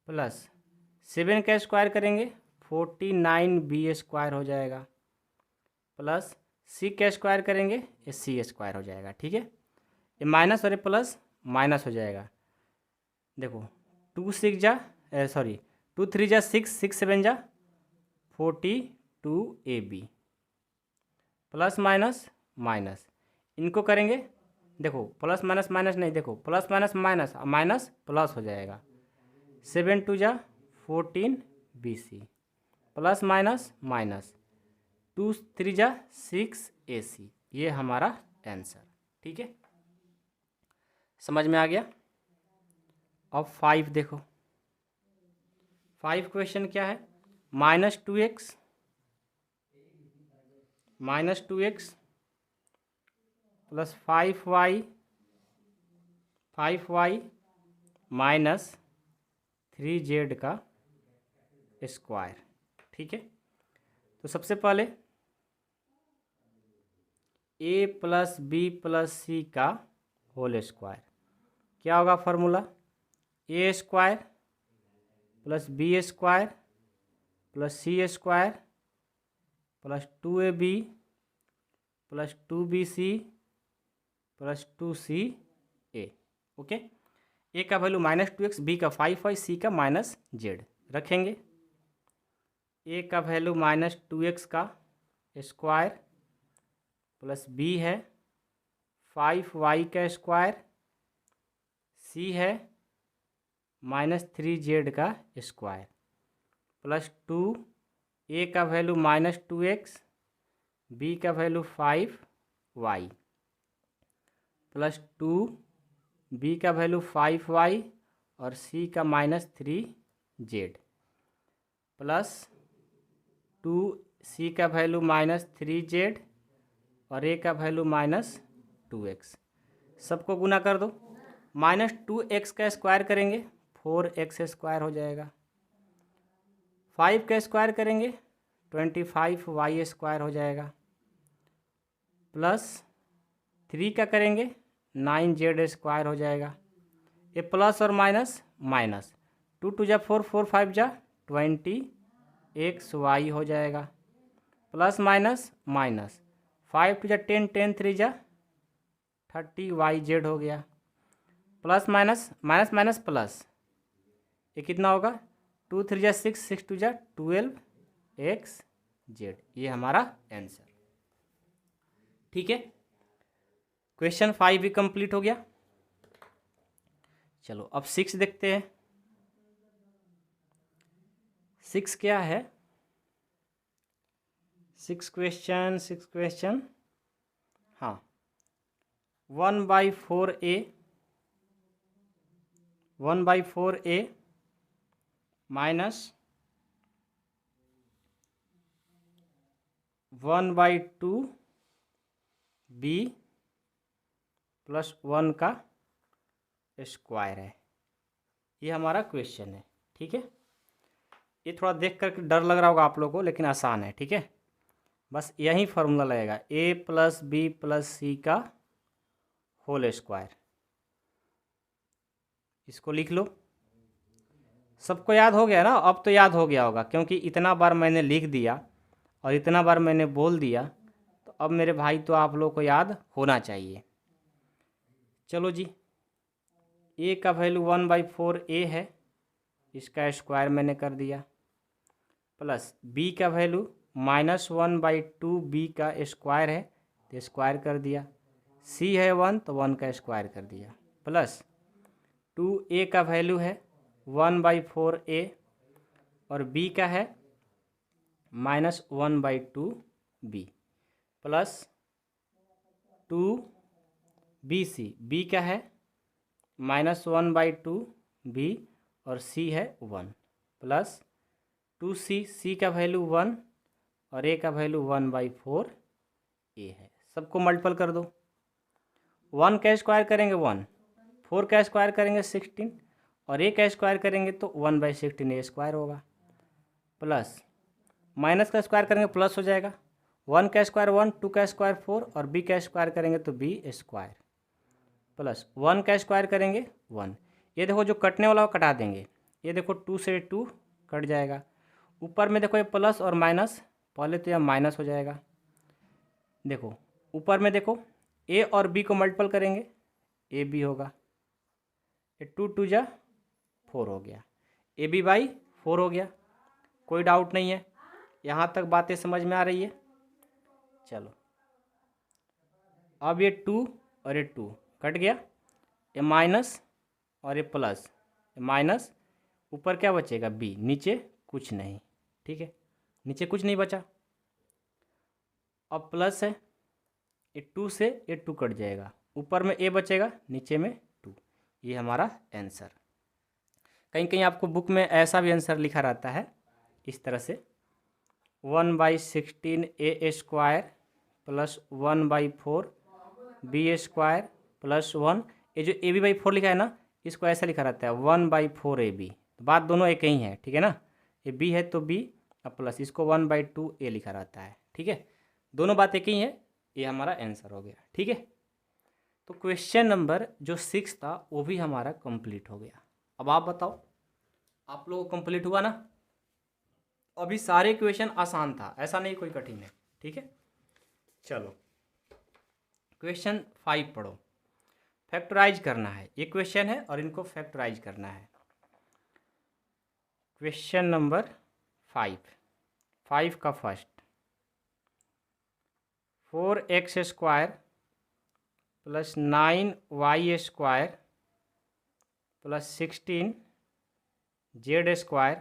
प्लस 7 का स्क्वायर करेंगे 49b² हो जाएगा, प्लस c का स्क्वायर करेंगे c² हो जाएगा। ठीक है, ये माइनस और ये प्लस माइनस हो जाएगा। देखो 2 3 × 6 6 7 × 42ab, प्लस माइनस माइनस, इनको करेंगे, देखो प्लस माइनस माइनस नहीं, देखो plus minus minus minus plus हो जाएगा, 7 2 × 14bc, plus minus minus 2 3 × 6ac। ये हमारा आंसर। ठीक है, समझ में आ गया? अब 5 देखो, 5 क्वेश्चन क्या है? -2x -2x plus 5y minus 3z का स्क्वायर। ठीक है, तो सबसे पहले a plus B plus C का होल स्क्वायर, क्या होगा formula? A square plus B square plus C square plus 2ab plus 2bc plus 2ca। Okay, A का वैल्यू -2x, बी का 5y, सी का -z रखेंगे। ए का वैल्यू -2x का square plus B है 5y का स्क्वायर, सी है -3z का स्क्वायर प्लस 2, ए का वैल्यू -2x, बी का वैल्यू 5y प्लस 2, बी का वैल्यू 5y और सी का -3z प्लस 2, सी का वैल्यू -3z और ए का वैल्यू -2x। सबको गुना कर दो। -2x का स्क्वायर करेंगे 4x स्क्वायर हो जाएगा, 5 का स्क्वायर करेंगे 25y स्क्वायर हो जाएगा, प्लस 3 का करेंगे 9z स्क्वायर हो जाएगा। ये प्लस और माइनस माइनस, 2 2 जा 4, 4 5 जा 20xy हो जाएगा, प्लस माइनस माइनस 5 2 जा 10, 10 3 जा 30yz हो गया, plus minus minus minus plus, ये कितना होगा? 2 3 जा 6, 6 2 जा 12xz। ये हमारा आंसर। ठीक है, क्वेश्चन 5 भी कंप्लीट हो गया। चलो अब 6 देखते हैं। 6 क्या है? 6 क्वेश्चन हाँ, 1/4a माइनस 1/2b प्लस 1 का स्क्वायर है। ये हमारा क्वेश्चन है। ठीक है, ये थोड़ा देख कर डर लग रहा होगा आप लोगों को, लेकिन आसान है। ठीक है, बस यही फार्मूला लगेगा, a plus B plus C का होल स्क्वायर। इसको लिख लो। सबको याद हो गया ना? अब तो याद हो गया होगा, क्योंकि इतना बार मैंने लिख दिया और इतना बार मैंने बोल दिया, तो अब मेरे भाई तो आप लोग को याद होना चाहिए। चलो जी, a का वैल्यू 1/4a है, इसका स्क्वायर मैंने कर दिया, प्लस b का वैल्यू -1/2b का स्क्वायर है, तो स्क्वायर कर दिया, c है 1 तो 1 का स्क्वायर कर दिया, प्लस 2a का वैल्यू है 1/4a और b का है -1/2b प्लस 2bc, b का है -1/2b और c है 1 प्लस 2c, c का वैल्यू 1 और a का वैल्यू 1/4a है। सबको मल्टीपल कर दो। 1 का स्क्वायर करेंगे 1, 4 का स्क्वायर करेंगे 16 और a का स्क्वायर करेंगे तो 1/16 स्क्वायर होगा, प्लस माइनस का स्क्वायर करेंगे प्लस हो जाएगा, 1 का स्क्वायर 1, 2 का स्क्वायर 4 और b का स्क्वायर करेंगे तो b स्क्वायर, प्लस 1 का स्क्वायर करेंगे 1। ये देखो जो कटने वाला वो कटा देंगे, ये देखो 2 से 2 कट जाएगा, ऊपर में देखो ये प्लस और माइनस, पहले तो यह माइनस हो जाएगा। देखो ऊपर में देखो a और b को मल्टीपल करेंगे, a b होगा, ये 2 2 जा 4 हो गया, ab/4 हो गया। कोई डाउट नहीं है, यहाँ तक बातें समझ में आ रही है? चलो अब ये 2 और ये 2 कट गया, ये माइनस और ये प्लस, माइनस, ऊपर क्या बचेगा b, नीचे कुछ नहीं। ठीक है, नीचे कुछ नहीं बचा। अब प्लस है, ये 2 से ये 2 कट जाएगा, ऊपर में a बचेगा, नीचे में 2। ये हमारा आंसर। कहीं कहीं आपको बुक में ऐसा भी आंसर लिखा रहता है इस तरह से, 1/16a square plus 1/4 b square plus 1, ये जो ए बी बाई 4 लिखा है ना, इसको ऐसा लिखा रहता है 1/4 AB। तो बात दोनों एक ही है, ठीक है ना, ये बी है तो बी, अब प्लस इसको 1/2 A लिखा रहता है, ठीक है, दोनों बात एक ही है, ये हमारा आंसर हो गया, ठीक है। तो क्वेश्चन नंबर जो 6 था वो भी हमारा कंप्लीट हो गया। अब आप बताओ, आप लोगों को कंप्लीट हुआ ना? अभी सारे क्वेश्चन आसान था, ऐसा नहीं कोई कठिन है, ठीक है। चलो क्वेश्चन 5 पढ़ो, फैक्टराइज करना है, ये क्वेश्चन है और इनको फैक्टराइज करना है। क्वेश्चन नंबर 5 का first, 4x² plus 9y² plus 16z²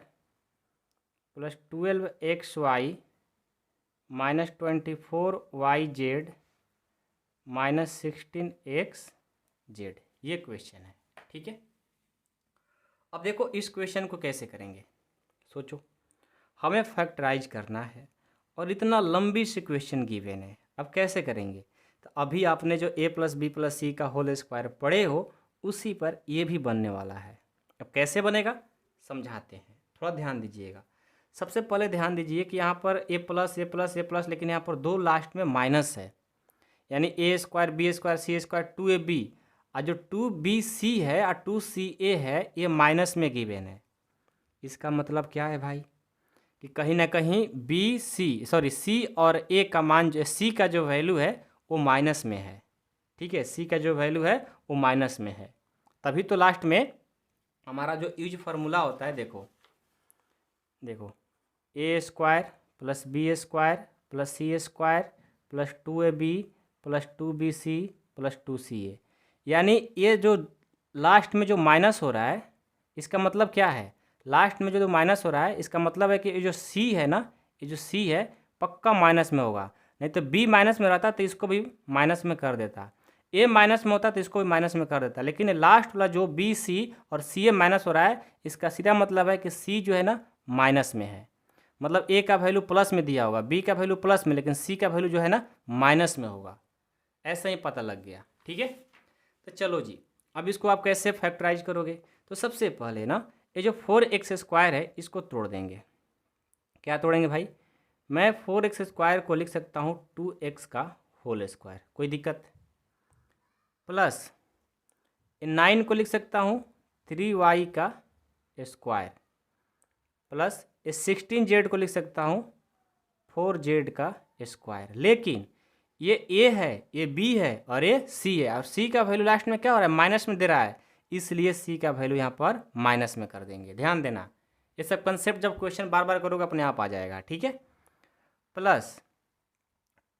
plus 12xy minus 24yz minus 16xz, ये क्वेश्चन है, ठीक है। अब देखो इस क्वेश्चन को कैसे करेंगे, सोचो, हमें फैक्टराइज करना है और इतना लंबी सी क्वेश्चन गिवन है, अब कैसे करेंगे? तो अभी आपने जो a + b + c का होल स्क्वायर पढ़े हो उसी पर ये भी बनने वाला है। अब कैसे बनेगा समझाते हैं, थोड़ा ध्यान दीजिएगा। सबसे पहले ध्यान दीजिए कि यहाँ पर a + लेकिन यहाँ पर 2 लास्ट में माइनस है, यानी a² b² c² 2ab, और जो 2bc है और 2ca है ये माइनस में गिवन है। इसका मतलब क्या है भाई कि कहीं ना कहीं c और a का मान, जो c का जो वैल्यू है वो माइनस में है, ठीक है, c का जो वैल्यू है वो माइनस में है, तभी तो लास्ट में हमारा जो यूज फार्मूला होता है, देखो a² plus b² plus c² plus 2ab plus 2bc plus 2ca, यानी ये जो लास्ट में जो माइनस हो रहा है इसका मतलब क्या है, लास्ट में जो माइनस हो रहा है इसका मतलब है कि ये जो c है ना, ये जो c है पक्का माइनस में होगा, नहीं तो b माइनस में रहता तो इसको भी माइनस में कर देता, a माइनस में होता तो इसको भी माइनस में कर देता, लेकिन लास्ट वाला जो b c और ca माइनस हो रहा है इसका सीधा मतलब है कि c जो है ना माइनस में है, मतलब a का वैल्यू प्लस में दिया होगा, b का वैल्यू प्लस में, लेकिन c का वैल्यू जो है ना माइनस में होगा, ऐसा ही पता लग गया, ठीक है। तो चलो जी, अब इसको आप कैसे फैक्टराइज करोगे? तो सबसे पहले ना ये जो 4x² है इसको तोड़ देंगे। क्या तोड़ेंगे भाई? मैं 4x² को लिख सकता हूँ 2x का होल स्क्वायर, कोई दिक्कत, प्लस 9 को लिख सकता हूँ 3y का स्क्वायर, प्लस 16z को लिख सकता हूँ 4z का स्क्वायर, लेकिन ये a है, ये b है और ये c है, और c का वैल्यू लास्ट में क्या हो रहा है, माइनस में दे रहा है, इसलिए c का वैल्यू यहाँ पर माइनस में कर देंगे। ध्यान देना, ये सब कंसेप्ट जब क्वेश्चन बार बार करोगे अपने आप आ जाएगा, ठीक है। प्लस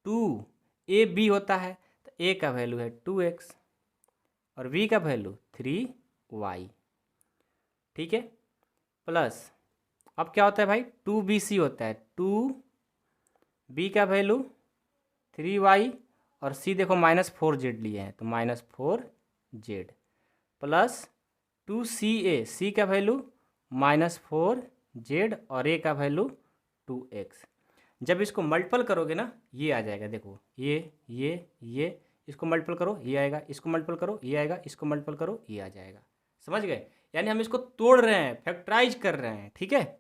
2ab होता है तो a का वैल्यू है 2x और b का वैल्यू 3y, ठीक है। प्लस अब क्या होता है भाई, 2bc होता है, 2b का वैल्यू 3y और c देखो -4z लिए हैं तो -4z, प्लस 2ca, c का वैल्यू -4z और a का वैल्यू 2x। जब इसको मल्टीपल करोगे ना ये आ जाएगा, देखो ये इसको मल्टीपल करो ये आएगा, इसको मल्टीपल करो ये आएगा, इसको मल्टीपल करो ये आ जाएगा, समझ गए? यानी हम इसको तोड़ रहे हैं, फैक्टराइज कर रहे हैं, ठीक है।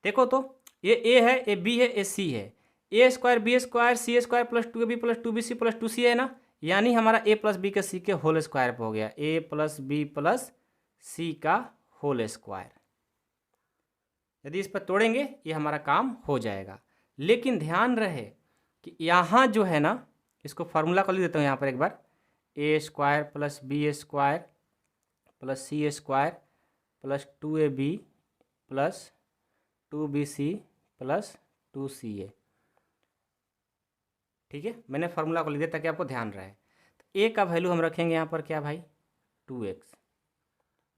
देखो तो ये a है, ये b है, ये c है, a² b² c² plus 2ab plus 2bc plus 2c है ना, यानी हमारा a प्लस b के c के होल स्क्वायर पर हो गया, a plus b plus c का होल स्क्वायर। यदि इस पर तोड़ेंगे ये हमारा काम हो जाएगा, लेकिन ध्यान रहे कि यहाँ जो है ना, इसको फार्मूला को लिख देता हूँ यहाँ पर एक बार, a² plus b² plus c² plus 2ab plus 2bc plus 2ca, ठीक है। मैंने फार्मूला को लिख दिया ताकि आपको ध्यान रहे। तो a का वैल्यू हम रखेंगे यहाँ पर क्या भाई 2x,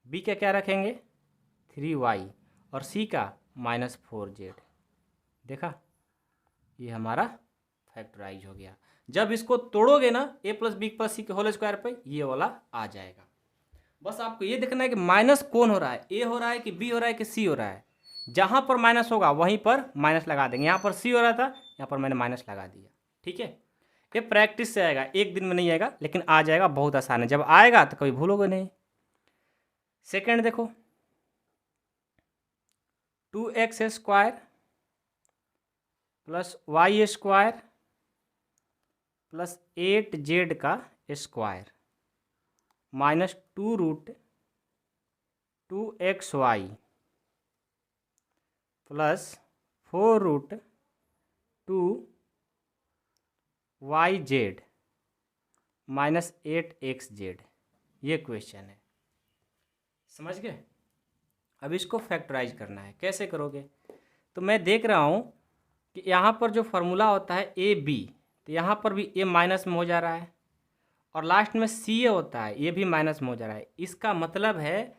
b का क्या रखेंगे 3y और c का -4z। देखा, ये हमारा फैक्टराइज हो गया। जब इसको तोड़ोगे ना a plus b plus c के होल स्क्वायर पे ये वाला आ जाएगा। बस आपको ये देखना है कि माइनस कौन हो रहा है, a हो रहा है कि b हो रहा है कि c हो रहा है। जहाँ पर माइनस होगा वहीं पर माइनस लगा देंगे, यहाँ पर c हो रहा था यहाँ पर मैंने माइनस लगा दिया, ठीक है। ये प्रैक्टिस से आएगा, एक दिन में नहीं आएगा, लेकिन आ जाएगा, बहुत आसान है। जब आएगा तो कभी भूलोगे नहीं। सेकेंड देखो, 2x² plus y² plus 8z का square minus 2√2xy plus 4√2yz minus 8xz। ये क्वेश्चन है, समझ गए। अब इसको फैक्टराइज करना है, कैसे करोगे? तो मैं देख रहा हूँ कि यहाँ पर जो फॉर्मूला होता है ए बी, तो यहाँ पर भी ए माइनस में हो जा रहा है, और लास्ट में सी ए होता है, ये भी माइनस में हो जा रहा है। इसका मतलब है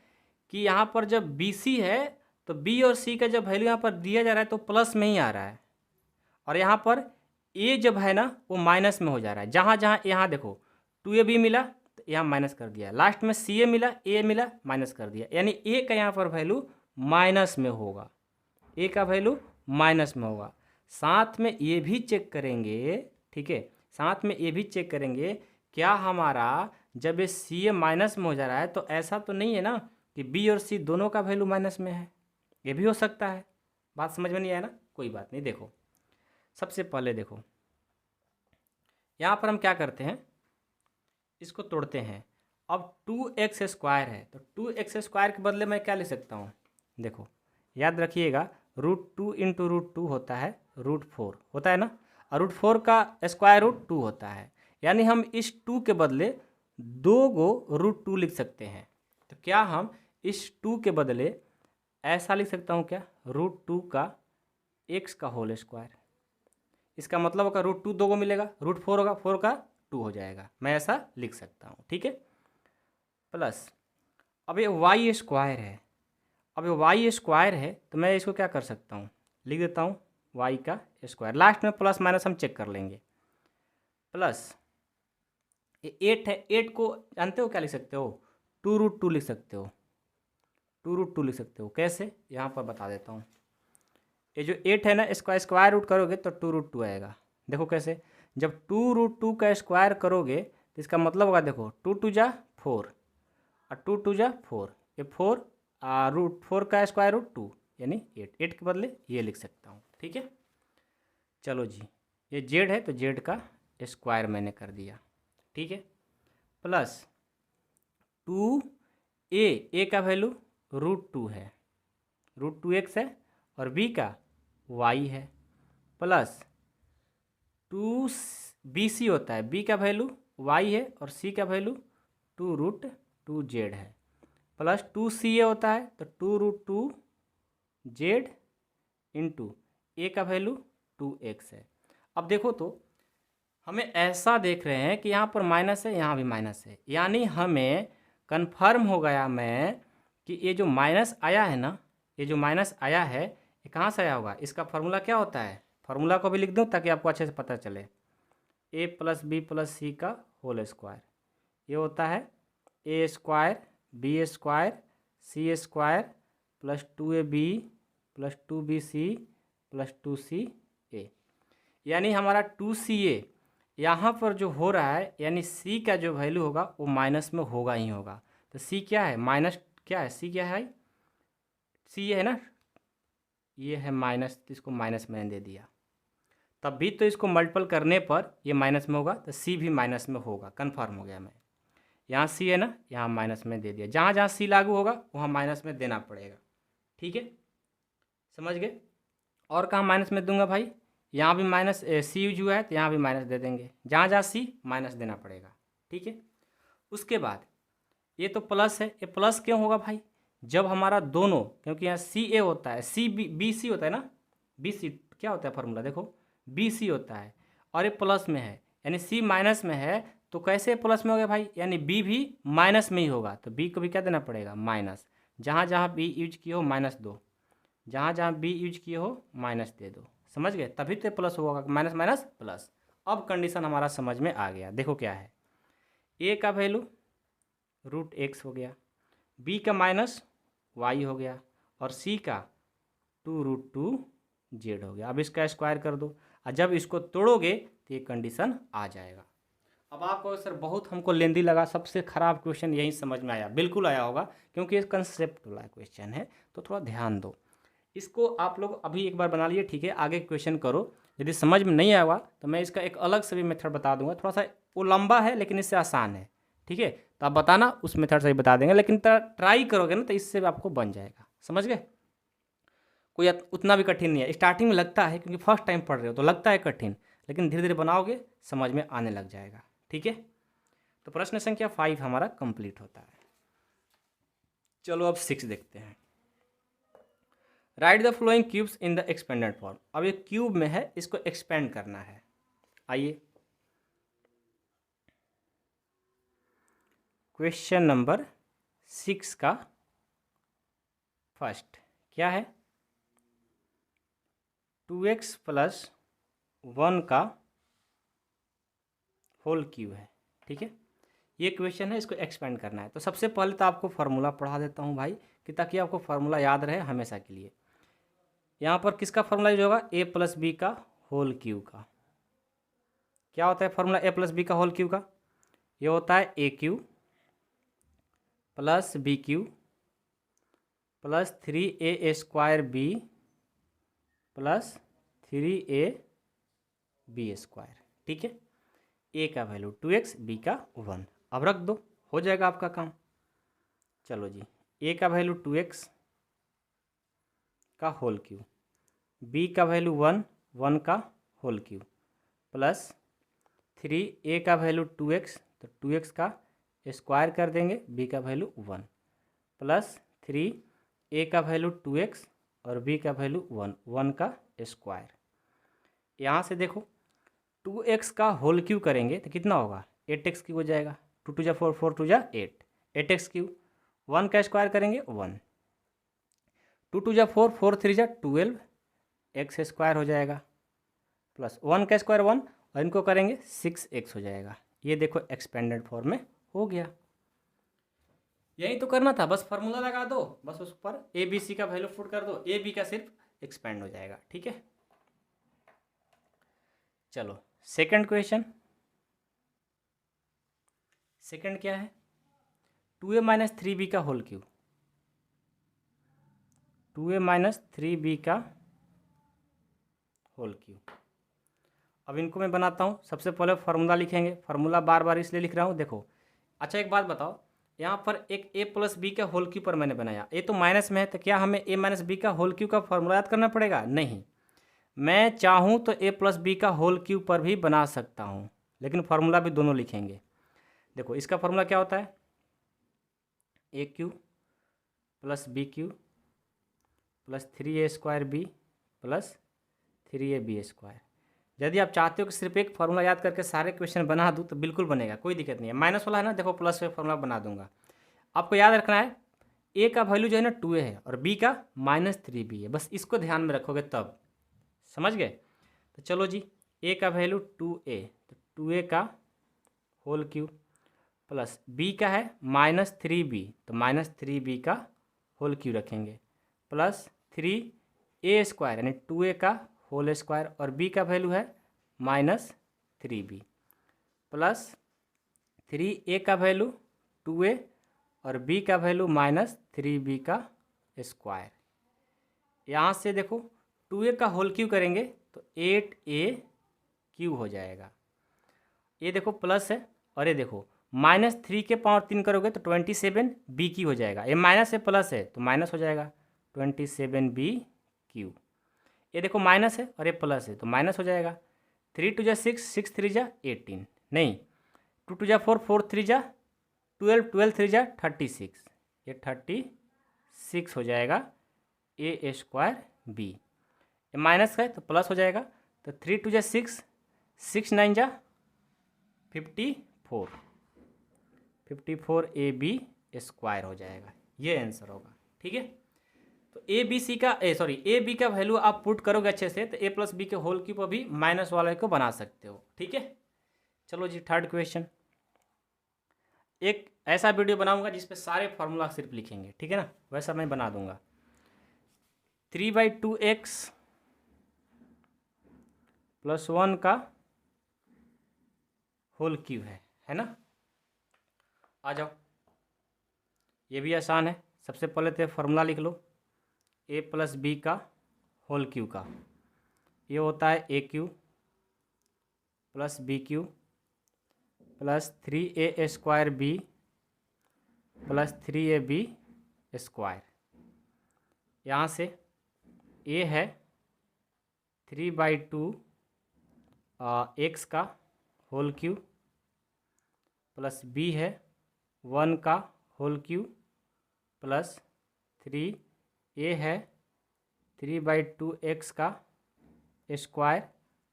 कि यहाँ पर जब बी सी है तो बी और सी का जब वैल्यू यहाँ पर दिया जा रहा है तो प्लस में ही आ रहा है, और यहाँ पर ए जब है ना वो माइनस में हो जा रहा है। जहाँ जहाँ यहाँ देखो 2ab मिला तो यहाँ माइनस कर दिया, लास्ट में सी ए मिला, ए मिला, माइनस कर दिया, यानी ए का यहाँ पर वैल्यू माइनस में होगा, ए का वैल्यू माइनस में होगा। साथ में ये भी चेक करेंगे, ठीक है, साथ में ये भी चेक करेंगे क्या हमारा जब ये सी ए माइनस में हो जा रहा है तो ऐसा तो नहीं है ना कि बी और सी दोनों का वैल्यू माइनस में है, ये भी हो सकता है। बात समझ में नहीं आया ना, कोई बात नहीं। देखो सबसे पहले देखो यहाँ पर हम क्या करते हैं, इसको तोड़ते हैं। अब 2x² है तो 2x² के बदले मैं क्या लिख सकता हूँ, देखो याद रखिएगा, √2 × √2 होता है √4 होता है ना, और √4 का √2 होता है, यानी हम इस 2 के बदले 2 गो √2 लिख सकते हैं। तो क्या हम इस 2 के बदले ऐसा लिख सकता हूँ क्या, √2 का x का होल स्क्वायर। इसका मतलब होगा √2 दो को मिलेगा, √4 होगा, 4 का 2 हो जाएगा, मैं ऐसा लिख सकता हूँ, ठीक है। प्लस अब ये y² है, अब ये y² है तो मैं इसको क्या कर सकता हूँ, लिख देता हूँ y का स्क्वायर, लास्ट में प्लस माइनस हम चेक कर लेंगे। प्लस ये 8 है, 8 को जानते हो क्या लिख सकते हो, 2√2 लिख सकते हो, 2√2 लिख सकते हो। कैसे, यहाँ पर बता देता हूँ। ये जो 8 है ना, इसका स्क्वायर रूट करोगे तो 2√2 आएगा। देखो कैसे, जब 2√2 का स्क्वायर करोगे तो इसका मतलब होगा, देखो 2 2 जा 4 और 2 2 जा 4, ये 4 √4 का स्क्वायर रूट 2 यानी 8 के बदले ये लिख सकता हूँ, ठीक है। चलो जी, ये जेड है तो जेड का स्क्वायर मैंने कर दिया, ठीक है। प्लस 2a का वैल्यू √2 है, √2x है, और b का y है। प्लस 2bc होता है, b का वैल्यू y है और c का वैल्यू 2√2z है। प्लस 2ca होता है तो 2√2z इंटू a का वैल्यू 2x है। अब देखो तो हमें ऐसा देख रहे हैं कि यहाँ पर माइनस है, यहाँ भी माइनस है, यानी हमें कन्फर्म हो गया मैं कि ये जो माइनस आया है ना, ये जो माइनस आया है ये कहाँ से आया होगा। इसका फार्मूला क्या होता है, फार्मूला को भी लिख दूँ ताकि आपको अच्छे से पता चले। a + b + c का होल स्क्वायर, ये होता है a² b² c² plus 2ab plus 2bc plus 2ca, यानी हमारा 2ca यहाँ पर जो हो रहा है, यानी c का जो वैल्यू होगा वो माइनस में होगा ही होगा। तो c क्या है, माइनस क्या है, c क्या है, c ये है ना, ये है माइनस, तो इसको माइनस मैंने दे दिया, तब भी तो इसको मल्टीपल करने पर ये माइनस में होगा, तो c भी माइनस में होगा, कन्फर्म हो गया मैं। यहाँ c है ना, यहाँ माइनस में दे दिया, जहाँ जहाँ c लागू होगा वहाँ माइनस में देना पड़ेगा, ठीक है, समझ गए। और कहाँ माइनस में दूंगा भाई, यहाँ भी माइनस सी यूज हुआ है तो यहाँ भी माइनस दे देंगे, जहाँ जहाँ सी माइनस देना पड़ेगा, ठीक है। उसके बाद ये तो प्लस है, ये प्लस क्यों होगा भाई, जब हमारा दोनों, क्योंकि यहाँ सी ए होता है, सी बी सी होता है ना, बी सी क्या होता है फार्मूला, देखो बी सी होता है और ये प्लस में है, यानी सी माइनस में है, तो कैसे प्लस में हो गया भाई, यानी बी भी माइनस में ही होगा, तो बी को भी क्या देना पड़ेगा, माइनस, जहाँ जहाँ बी यूज किए हो माइनस दो, जहाँ जहाँ बी यूज किए हो माइनस दे दो, समझ गए, तभी तो प्लस होगा, माइनस माइनस प्लस। अब कंडीशन हमारा समझ में आ गया, देखो क्या है, ए का वैल्यू √x हो गया, बी का माइनस y हो गया, और सी का 2√2 जेड हो गया। अब इसका स्क्वायर कर दो और जब इसको तोड़ोगे तो ये कंडीशन आ जाएगा। अब आपको सर बहुत हमको लेंदी लगा, सबसे ख़राब क्वेश्चन यही समझ में आया, बिल्कुल आया होगा क्योंकि ये कंसेप्ट वाला क्वेश्चन है, तो थोड़ा ध्यान दो। इसको आप लोग अभी एक बार बना लिए, ठीक है, आगे क्वेश्चन करो। यदि समझ में नहीं आएगा तो मैं इसका एक अलग से भी मेथड बता दूंगा, थोड़ा सा वो लंबा है लेकिन इससे आसान है, ठीक है। तो आप बताना, उस मेथड से ही बता देंगे, लेकिन ट्राई करोगे ना तो इससे भी आपको बन जाएगा, समझ गए। कोई उतना भी कठिन नहीं है, स्टार्टिंग में लगता है क्योंकि फर्स्ट टाइम पढ़ रहे हो तो लगता है कठिन, लेकिन धीरे धीरे बनाओगे समझ में आने लग जाएगा, ठीक है। तो प्रश्न संख्या 5 हमारा कंप्लीट होता है। चलो अब 6 देखते हैं। Right the flowing cubes in the expanded form. अब ये क्यूब में है, इसको एक्सपेंड करना है। आइए क्वेश्चन नंबर 6 का फर्स्ट क्या है, 2x + 1 का होल क्यूब है, ठीक है। ये क्वेश्चन है, इसको एक्सपेंड करना है। तो सबसे पहले तो आपको फार्मूला पढ़ा देता हूँ भाई, कि ताकि आपको फार्मूला याद रहे हमेशा के लिए। यहाँ पर किसका फार्मूला यूज होगा, a + b का होल क्यूब का। क्या होता है फार्मूला a + b का होल क्यूब का, ये होता है a³ + b³ + 3a² + 3ab², ठीक है। a का वैल्यू 2x, b का 1। अब रख दो, हो जाएगा आपका काम। चलो जी, a का वैल्यू 2x का होल क्यूब, b का वैल्यू 1, 1 का होल क्यूब, प्लस 3a का वैल्यू 2x, तो 2x का स्क्वायर कर देंगे, b का वैल्यू 1, प्लस 3a का वैल्यू 2x और b का वैल्यू 1, 1 का स्क्वायर। यहाँ से देखो 2x का होल क्यूब करेंगे तो कितना होगा, 8x क्यूब हो जाएगा। 2 × 4, 4 × 8, 8x क्यूब। 1 का स्क्वायर करेंगे 1, 2 × 4, 4 × 3 = 12, x स्क्वायर हो जाएगा, प्लस 1 का स्क्वायर 1 और इनको करेंगे 6x हो जाएगा। ये देखो एक्सपेंडेड फॉर्म में हो गया। यही तो करना था, बस फार्मूला लगा दो, बस उस पर ए बी सी का वैल्यू पुट कर दो, ए बी का सिर्फ एक्सपेंड हो जाएगा, ठीक है। चलो सेकंड क्वेश्चन। सेकंड क्या है, 2a - 3b का होल क्यूब, 2a - 3b का होल क्यूब। अब इनको मैं बनाता हूँ। सबसे पहले फार्मूला लिखेंगे, फार्मूला बार बार इसलिए लिख रहा हूँ, देखो। अच्छा एक बात बताओ, यहाँ पर एक a + b का होल क्यूब पर मैंने बनाया, a तो माइनस में है, तो क्या हमें a - b का होल क्यूब का फार्मूला याद करना पड़ेगा, नहीं। मैं चाहूँ तो a + b का होल क्यूब पर भी बना सकता हूँ, लेकिन फार्मूला भी दोनों लिखेंगे। देखो इसका फार्मूला क्या होता है, a³ + b³ + 3a² + 3ab²। यदि आप चाहते हो कि सिर्फ एक फार्मूला याद करके सारे क्वेश्चन बना दूँ तो बिल्कुल बनेगा, कोई दिक्कत नहीं है। माइनस वाला है ना, देखो प्लस में फार्मूला बना दूंगा। आपको याद रखना है a का वैल्यू जो है ना 2a है और b का -3b है, बस इसको ध्यान में रखोगे तब, समझ गए। तो चलो जी, a का वैल्यू 2a, तो 2a का होल क्यूब, प्लस b का है -3b, तो -3b का होल क्यूब रखेंगे, प्लस 3a² यानी 2a का होल स्क्वायर, और b का वैल्यू है -3b, प्लस 3a का वैल्यू 2a और b का वैल्यू -3b का स्क्वायर। यहाँ से देखो 2a का होल क्यूब करेंगे तो 8a³ हो जाएगा। ये देखो प्लस है, और ये देखो -3 के पावर 3 करोगे तो 27b³ हो जाएगा। ये माइनस है प्लस है तो माइनस हो जाएगा 27b³। ये देखो माइनस है और ये प्लस है तो माइनस हो जाएगा। 3 × 6, 6 × 3 = 18, नहीं 2 × 4, 4 × 3 = 12, 12 × 3 = 36, ये 36 हो जाएगा a² b। ये माइनस है तो प्लस हो जाएगा, तो 3 × 6, 6 × 9 = 54, 54ab² हो जाएगा। ये आंसर होगा, ठीक है। तो ए बी का वैल्यू आप पुट करोगे अच्छे से तो a + b के होल क्यूब भी माइनस वाले को बना सकते हो, ठीक है। चलो जी थर्ड क्वेश्चन। एक ऐसा वीडियो बनाऊंगा जिसपे सारे फार्मूला सिर्फ लिखेंगे, ठीक है ना, वैसा मैं बना दूंगा। 3/2x +1 का होल क्यूब है ना। आ जाओ, ये भी आसान है। सबसे पहले तो फॉर्मूला लिख लो, a+b का होल क्यूब का, ये होता है a³ + b³ + 3a² b + 3ab²। यहाँ से a है 3/2 x का होल क्यूब प्लस b है 1 का होल क्यूब प्लस 3a है 3/2 x का स्क्वायर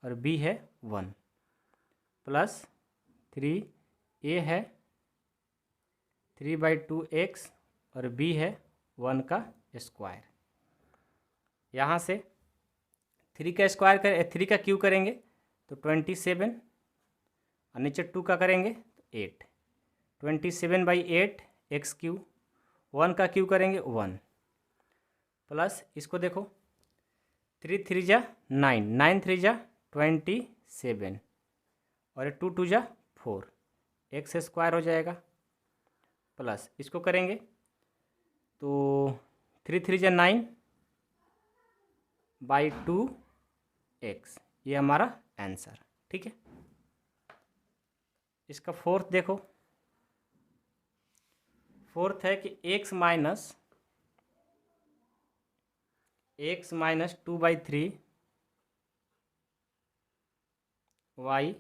और b है 1 प्लस 3a है 3/2 x और b है 1 का स्क्वायर। यहाँ से 3 का स्क्वायर कर 3 का क्यूब करेंगे तो 27 और नीचे 2 का करेंगे तो 8, 27/8 x³ 1 का क्यूब करेंगे 1 प्लस इसको देखो 3 3 जा 9, 9 3 जा 27 और 2 2 जा 4 x² हो जाएगा प्लस इसको करेंगे तो 3 3 जा 9/2 x, ये हमारा आंसर। ठीक है, इसका फोर्थ देखो, फोर्थ है कि x माइनस 2/3 y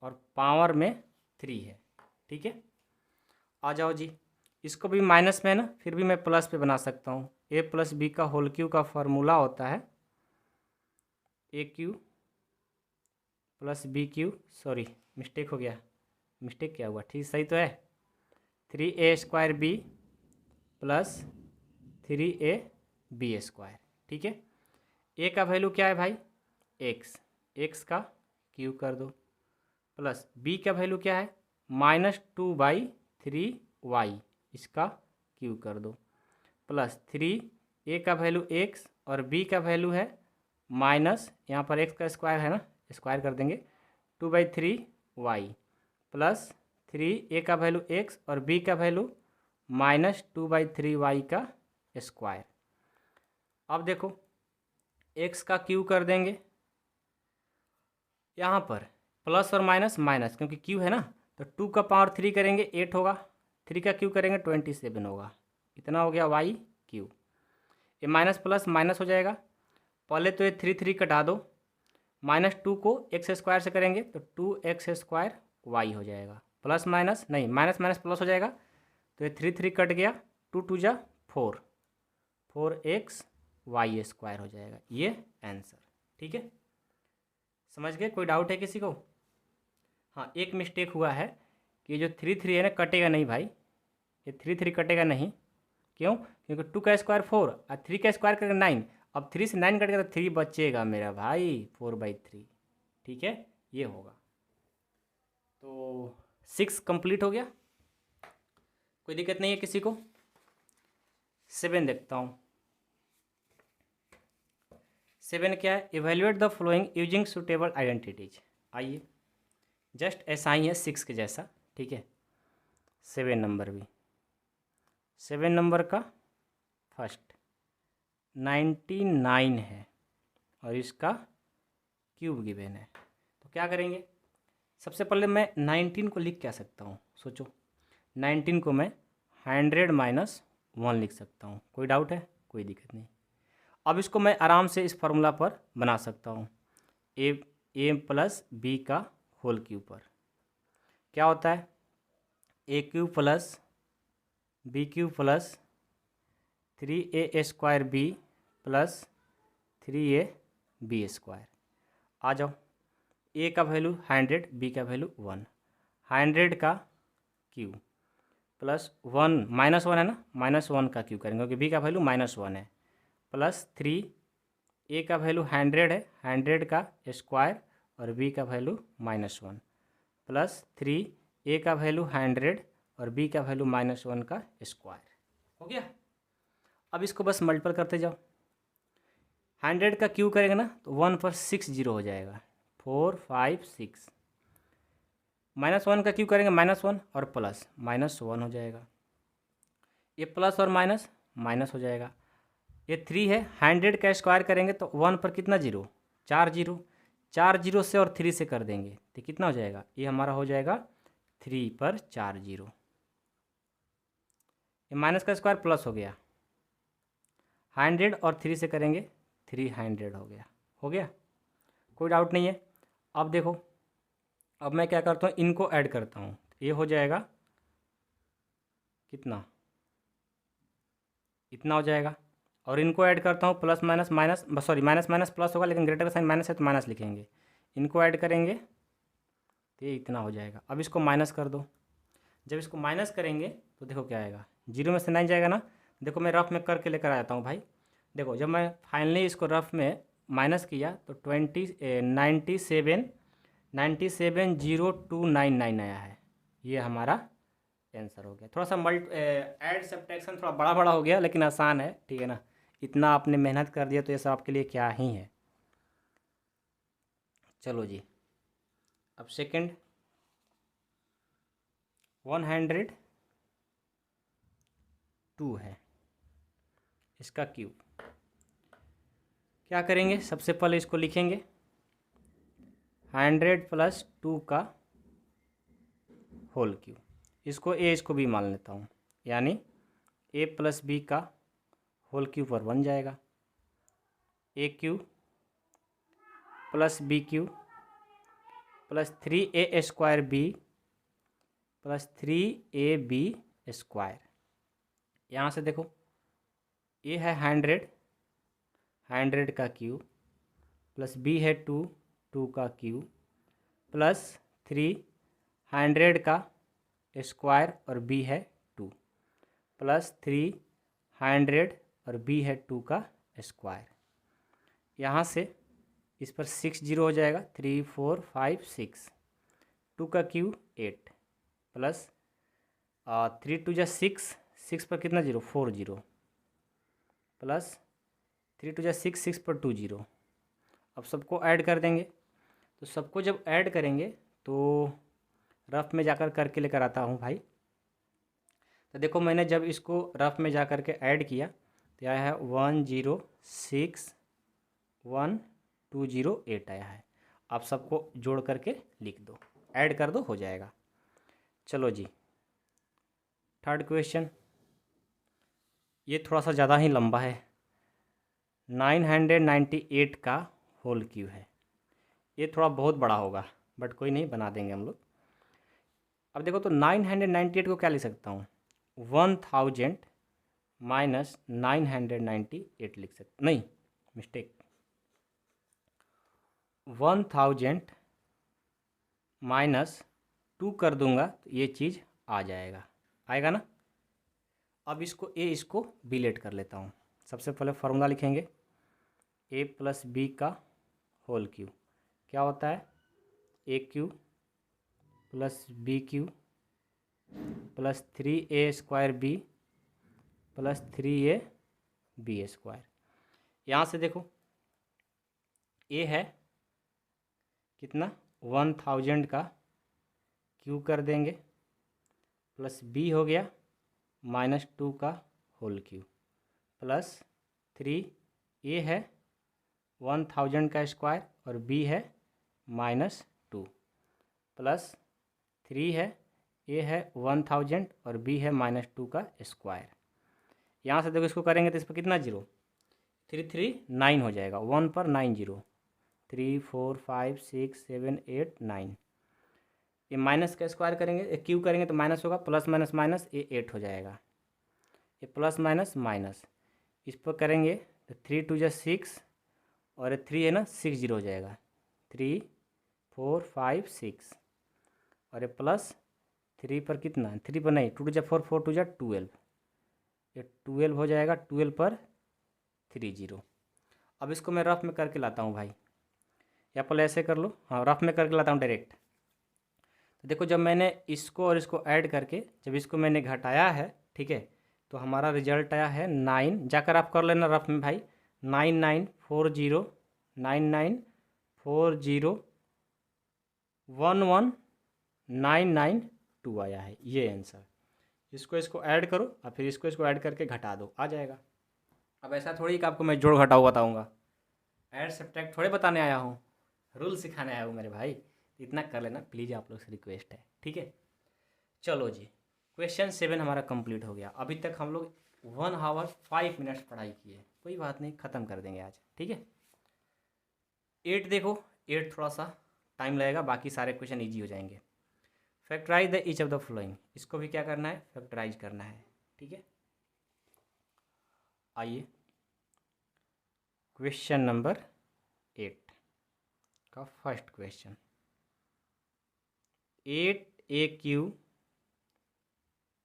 और पावर में 3 है। ठीक है, आ जाओ जी, इसको भी माइनस में है ना, फिर भी मैं प्लस पे बना सकता हूँ। a+b का होल क्यूब का फॉर्मूला होता है a³ + b³, सॉरी मिस्टेक हो गया, मिस्टेक क्या हुआ, ठीक सही तो है, 3a² b + 3ab²। ठीक है, a का वैल्यू क्या है भाई x का क्यूब कर दो प्लस b का वैल्यू क्या है -2/3 y, इसका क्यूब कर दो प्लस 3a का वैल्यू x और b का वैल्यू है माइनस, यहाँ पर x का स्क्वायर है ना, स्क्वायर कर देंगे 2/3 y प्लस 3a का वैल्यू x और b का वैल्यू -2/3 y का स्क्वायर। अब देखो x का क्यूब कर देंगे, यहाँ पर प्लस और माइनस माइनस, क्योंकि क्यू है ना, तो 2 का पावर 3 करेंगे 8 होगा, 3 का क्यूब करेंगे 27 होगा, इतना हो गया y क्यूब। ये माइनस प्लस माइनस हो जाएगा, पहले तो ये 3 3 कटा दो, -2 को x² से करेंगे तो 2x² y हो जाएगा, प्लस माइनस नहीं माइनस माइनस प्लस हो जाएगा, तो ये 3 3 कट गया, 2 2 जा 4, 4xy² हो जाएगा, ये आंसर। ठीक है, समझ गए, कोई डाउट है किसी को? हाँ, एक मिस्टेक हुआ है कि जो 3 3 है ना, कटेगा नहीं भाई, ये 3 3 कटेगा नहीं, क्यों? क्योंकि 2 का स्क्वायर 4 और 3 का स्क्वायर करेंगे 9, अब 3 से 9 कटेगा तो 3 बचेगा मेरा भाई 4/3। ठीक है, ये होगा। तो 6 कंप्लीट हो गया, कोई दिक्कत नहीं है किसी को? 7 देखता हूँ। 7 क्या है? Evaluate the following using suitable identities. आइए, जस्ट ऐसा ही है 6 के जैसा। ठीक है, 7 नंबर भी, 7 नंबर का फर्स्ट 99 है और इसका क्यूब गिवन है, तो क्या करेंगे? सबसे पहले मैं 19 को लिख क्या सकता हूँ, सोचो। 19 को मैं 100 - 1 लिख सकता हूँ, कोई डाउट है? कोई दिक्कत नहीं। अब इसको मैं आराम से इस फार्मूला पर बना सकता हूँ, a + b का होल क्यूब पर क्या होता है, a³ + b³ + 3a² b + 3ab²। आ जाओ, a का वैल्यू 100, b का वैल्यू 1, 100 का क्यूब प्लस 1 -1 है ना, -1 का क्यूब करेंगे क्योंकि b का वैल्यू -1 है, प्लस 3, a का वैल्यू 100 है, 100 का स्क्वायर और b का वैल्यू -1 प्लस 3, a का वैल्यू 100 और b का वैल्यू -1 का स्क्वायर। हो गया? अब इसको बस मल्टीपल करते जाओ, 100 का क्यू करेंगे ना तो 1 पर 6 जीरो हो जाएगा, 4 5 6। -1 का क्यू करेंगे -1 और प्लस -1 हो जाएगा। ये प्लस और माइनस माइनस हो जाएगा। ये 3 है, 100 का स्क्वायर करेंगे तो 1 पर कितना जीरो, 4 जीरो, 4 जीरो से और 3 से कर देंगे तो कितना हो जाएगा, ये हमारा हो जाएगा 3 पर 4 जीरो। ये माइनस का स्क्वायर प्लस हो गया, 100 और 3 से करेंगे 300 हो गया। हो गया, कोई डाउट नहीं है। अब देखो, अब मैं क्या करता हूँ, इनको ऐड करता हूँ। ये हो जाएगा कितना, इतना हो जाएगा। और इनको ऐड करता हूँ, plus minus minus, sorry minus minus plus होगा, लेकिन ग्रेटर का साइन माइनस है तो माइनस लिखेंगे। इनको ऐड करेंगे तो ये इतना हो जाएगा। अब इसको माइनस कर दो। जब इसको माइनस करेंगे तो देखो क्या आएगा, जीरो में से 9 जाएगा ना। देखो मैं रफ में करके लेकर आ जाता हूँ भाई। देखो जब मैं फाइनली इसको रफ में माइनस किया तो 97,02999 आया है। ये हमारा आंसर हो गया। थोड़ा सा ऐड सब्ट्रैक्शन थोड़ा बड़ा बड़ा हो गया, लेकिन आसान है, ठीक है ना। इतना आपने मेहनत कर दिया तो ये सब आपके लिए क्या ही है। चलो जी, अब सेकंड 102 है, इसका क्यूब। क्या करेंगे, सबसे पहले इसको लिखेंगे 100 + 2 का होल क्यूब। इसको ए, इसको बी मान लेता हूँ, यानी a + b का होल क्यूब पर बन जाएगा a cube + b cube + 3a² b + 3ab²। यहाँ से देखो, a है 100 का क्यूब, प्लस b है 2 का क्यूब, प्लस 300 का स्क्वायर और b है 2, प्लस 300 और b है 2 का स्क्वायर। यहाँ से इस पर 6 जीरो हो जाएगा, 3 4 5 6, 2 का क्यूब 8, प्लस 3 2 जा 6, 6 पर कितना जीरो, 4 जीरो, प्लस 3 2 जा 6, 6 पर 2 जीरो। अब सबको ऐड कर देंगे। तो सबको जब ऐड करेंगे तो रफ में जाकर करके लेकर आता हूँ भाई। तो देखो मैंने जब इसको रफ में जा कर के ऐड किया तो आया है 1061208 आया है। आप सबको जोड़ करके लिख दो, ऐड कर दो, हो जाएगा। चलो जी, थर्ड क्वेश्चन, ये थोड़ा सा ज़्यादा ही लंबा है। 998 का होल क्यूब है। ये थोड़ा बहुत बड़ा होगा, बट कोई नहीं, बना देंगे हम लोग। अब देखो तो 998 को क्या लिख सकता हूँ, 1000 माइनस 998 लिख सकता, नहीं मिस्टेक, 1000 माइनस 2 कर दूंगा तो ये चीज़ आ जाएगा, आएगा ना। अब इसको ए, इसको बी लेट कर लेता हूँ। सबसे पहले फार्मूला लिखेंगे a + b का होल क्यूब क्या होता है, a cube + b cube + 3a² b + 3ab²। यहाँ से देखो a है कितना, 1000 का क्यूब कर देंगे, प्लस b हो गया -2 का होल क्यूब, प्लस 3a है 1000 का स्क्वायर और b है -2, प्लस 3 है, a है 1000 और b है -2 का स्क्वायर। यहाँ से देखो इसको करेंगे तो इस पर कितना जीरो, 339 हो जाएगा, 1 पर 9 जीरो, 3 4 5 6 7 8 9। ये माइनस का स्क्वायर करेंगे, क्यूब करेंगे तो माइनस होगा, प्लस माइनस माइनस ये 8 हो जाएगा। ये प्लस माइनस माइनस, इस पर करेंगे तो 3 2 जा 6 और 3 है ना 6 जीरो हो जाएगा, 3 4 5 6 और ये प्लस 3 पर कितना, 3 पर नहीं, 2 2 जा 4 4 2 जा 12, ये 12 हो जाएगा, 12 पर 3 जीरो। अब इसको मैं रफ में करके लाता हूँ भाई, या पहले ऐसे कर लो, हाँ रफ में करके लाता हूँ डायरेक्ट। तो देखो जब मैंने इसको और इसको ऐड करके जब इसको मैंने घटाया है, ठीक है, तो हमारा रिजल्ट आया है 9, जाकर आप कर लेना रफ में भाई, 40994011992 आया है ये आंसर। इसको ऐड करो और फिर इसको ऐड करके घटा दो, आ जाएगा। अब ऐसा थोड़ी कि आपको मैं जोड़ घटाओ बताऊंगा, ऐड सब्ट्रैक्ट थोड़े बताने आया हूँ, रूल सिखाने आया हूँ मेरे भाई। इतना कर लेना प्लीज़, आप लोग से रिक्वेस्ट है, ठीक है। चलो जी, क्वेश्चन 7 हमारा कंप्लीट हो गया। अभी तक हम लोग 1 आवर 5 मिनट्स पढ़ाई किए, कोई बात नहीं, ख़त्म कर देंगे आज, ठीक है। 8 देखो, 8 थोड़ा सा टाइम लगेगा, बाकी सारे क्वेश्चन ईजी हो जाएंगे। Factorise the each of the following, इसको भी क्या करना है, फैक्टराइज करना है, ठीक है। आइए क्वेश्चन नंबर 8 का first question, 8AQ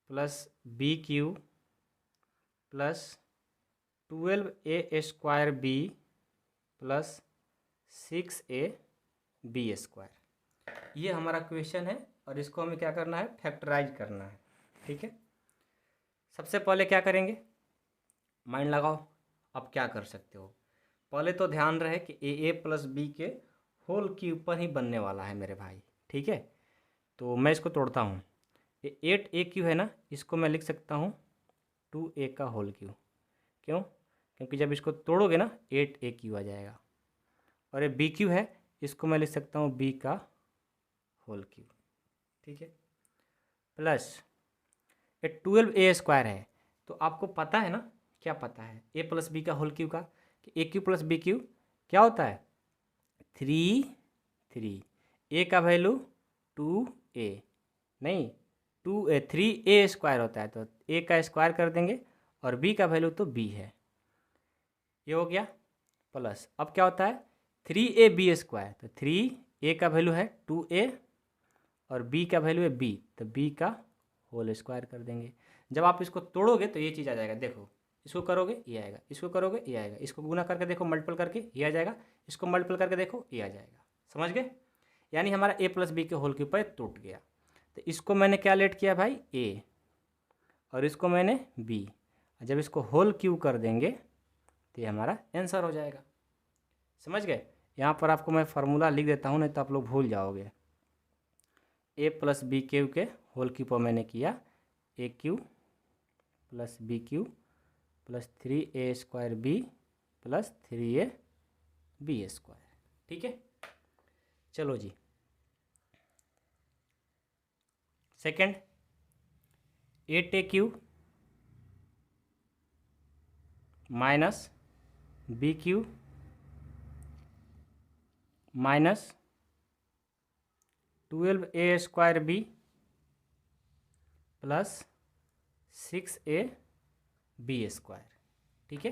plus BQ plus 12A² B plus 6AB², ये हमारा क्वेश्चन है और इसको हमें क्या करना है, फैक्टराइज करना है, ठीक है। सबसे पहले क्या करेंगे, माइंड लगाओ। अब क्या कर सकते हो, पहले तो ध्यान रहे कि AA प्लस B के होल क्यूब पर ही बनने वाला है मेरे भाई, ठीक है। तो मैं इसको तोड़ता हूँ, ये 8AQ है ना, इसको मैं लिख सकता हूँ 2A का होल क्यूब। क्यों, क्योंकि जब इसको तोड़ोगे ना 8AQ आ जाएगा। और ये BQ है, इसको मैं लिख सकता हूँ B का होल क्यूब, ठीक है। प्लस ये 12A² है, तो आपको पता है ना, क्या पता है A प्लस B का होल क्यूब का, कि AQ प्लस BQ क्या होता है, 3 A का वैल्यू 2A, नहीं 2A 3A² होता है, तो A का स्क्वायर कर देंगे और B का वैल्यू तो B है, ये हो गया। प्लस अब क्या होता है 3AB², तो 3A का वैल्यू है 2A और B का वैल्यू है B, तो B का होल स्क्वायर कर देंगे। जब आप इसको तोड़ोगे तो ये चीज़ आ जाएगा, देखो इसको करोगे ये आएगा, इसको करोगे ये आएगा, इसको गुना करके देखो मल्टीपल करके ये आ जाएगा, इसको मल्टीपल करके देखो ये आ जाएगा, समझ गए। यानी हमारा A प्लस B के होल क्यूब पर टूट गया। तो इसको मैंने क्या लेट किया भाई, A, और इसको मैंने B, जब इसको होल क्यूब कर देंगे तो ये हमारा आंसर हो जाएगा, समझ गए। यहाँ पर आपको मैं फार्मूला लिख देता हूँ, नहीं तो आप लोग भूल जाओगे। A प्लस B क्यूब के होल क्यूब पर मैंने किया AQ plus BQ plus 3A² B plus 3AB², ठीक है। चलो जी, second 8AQ minus BQ minus 12A² B plus 6AB², ठीक है,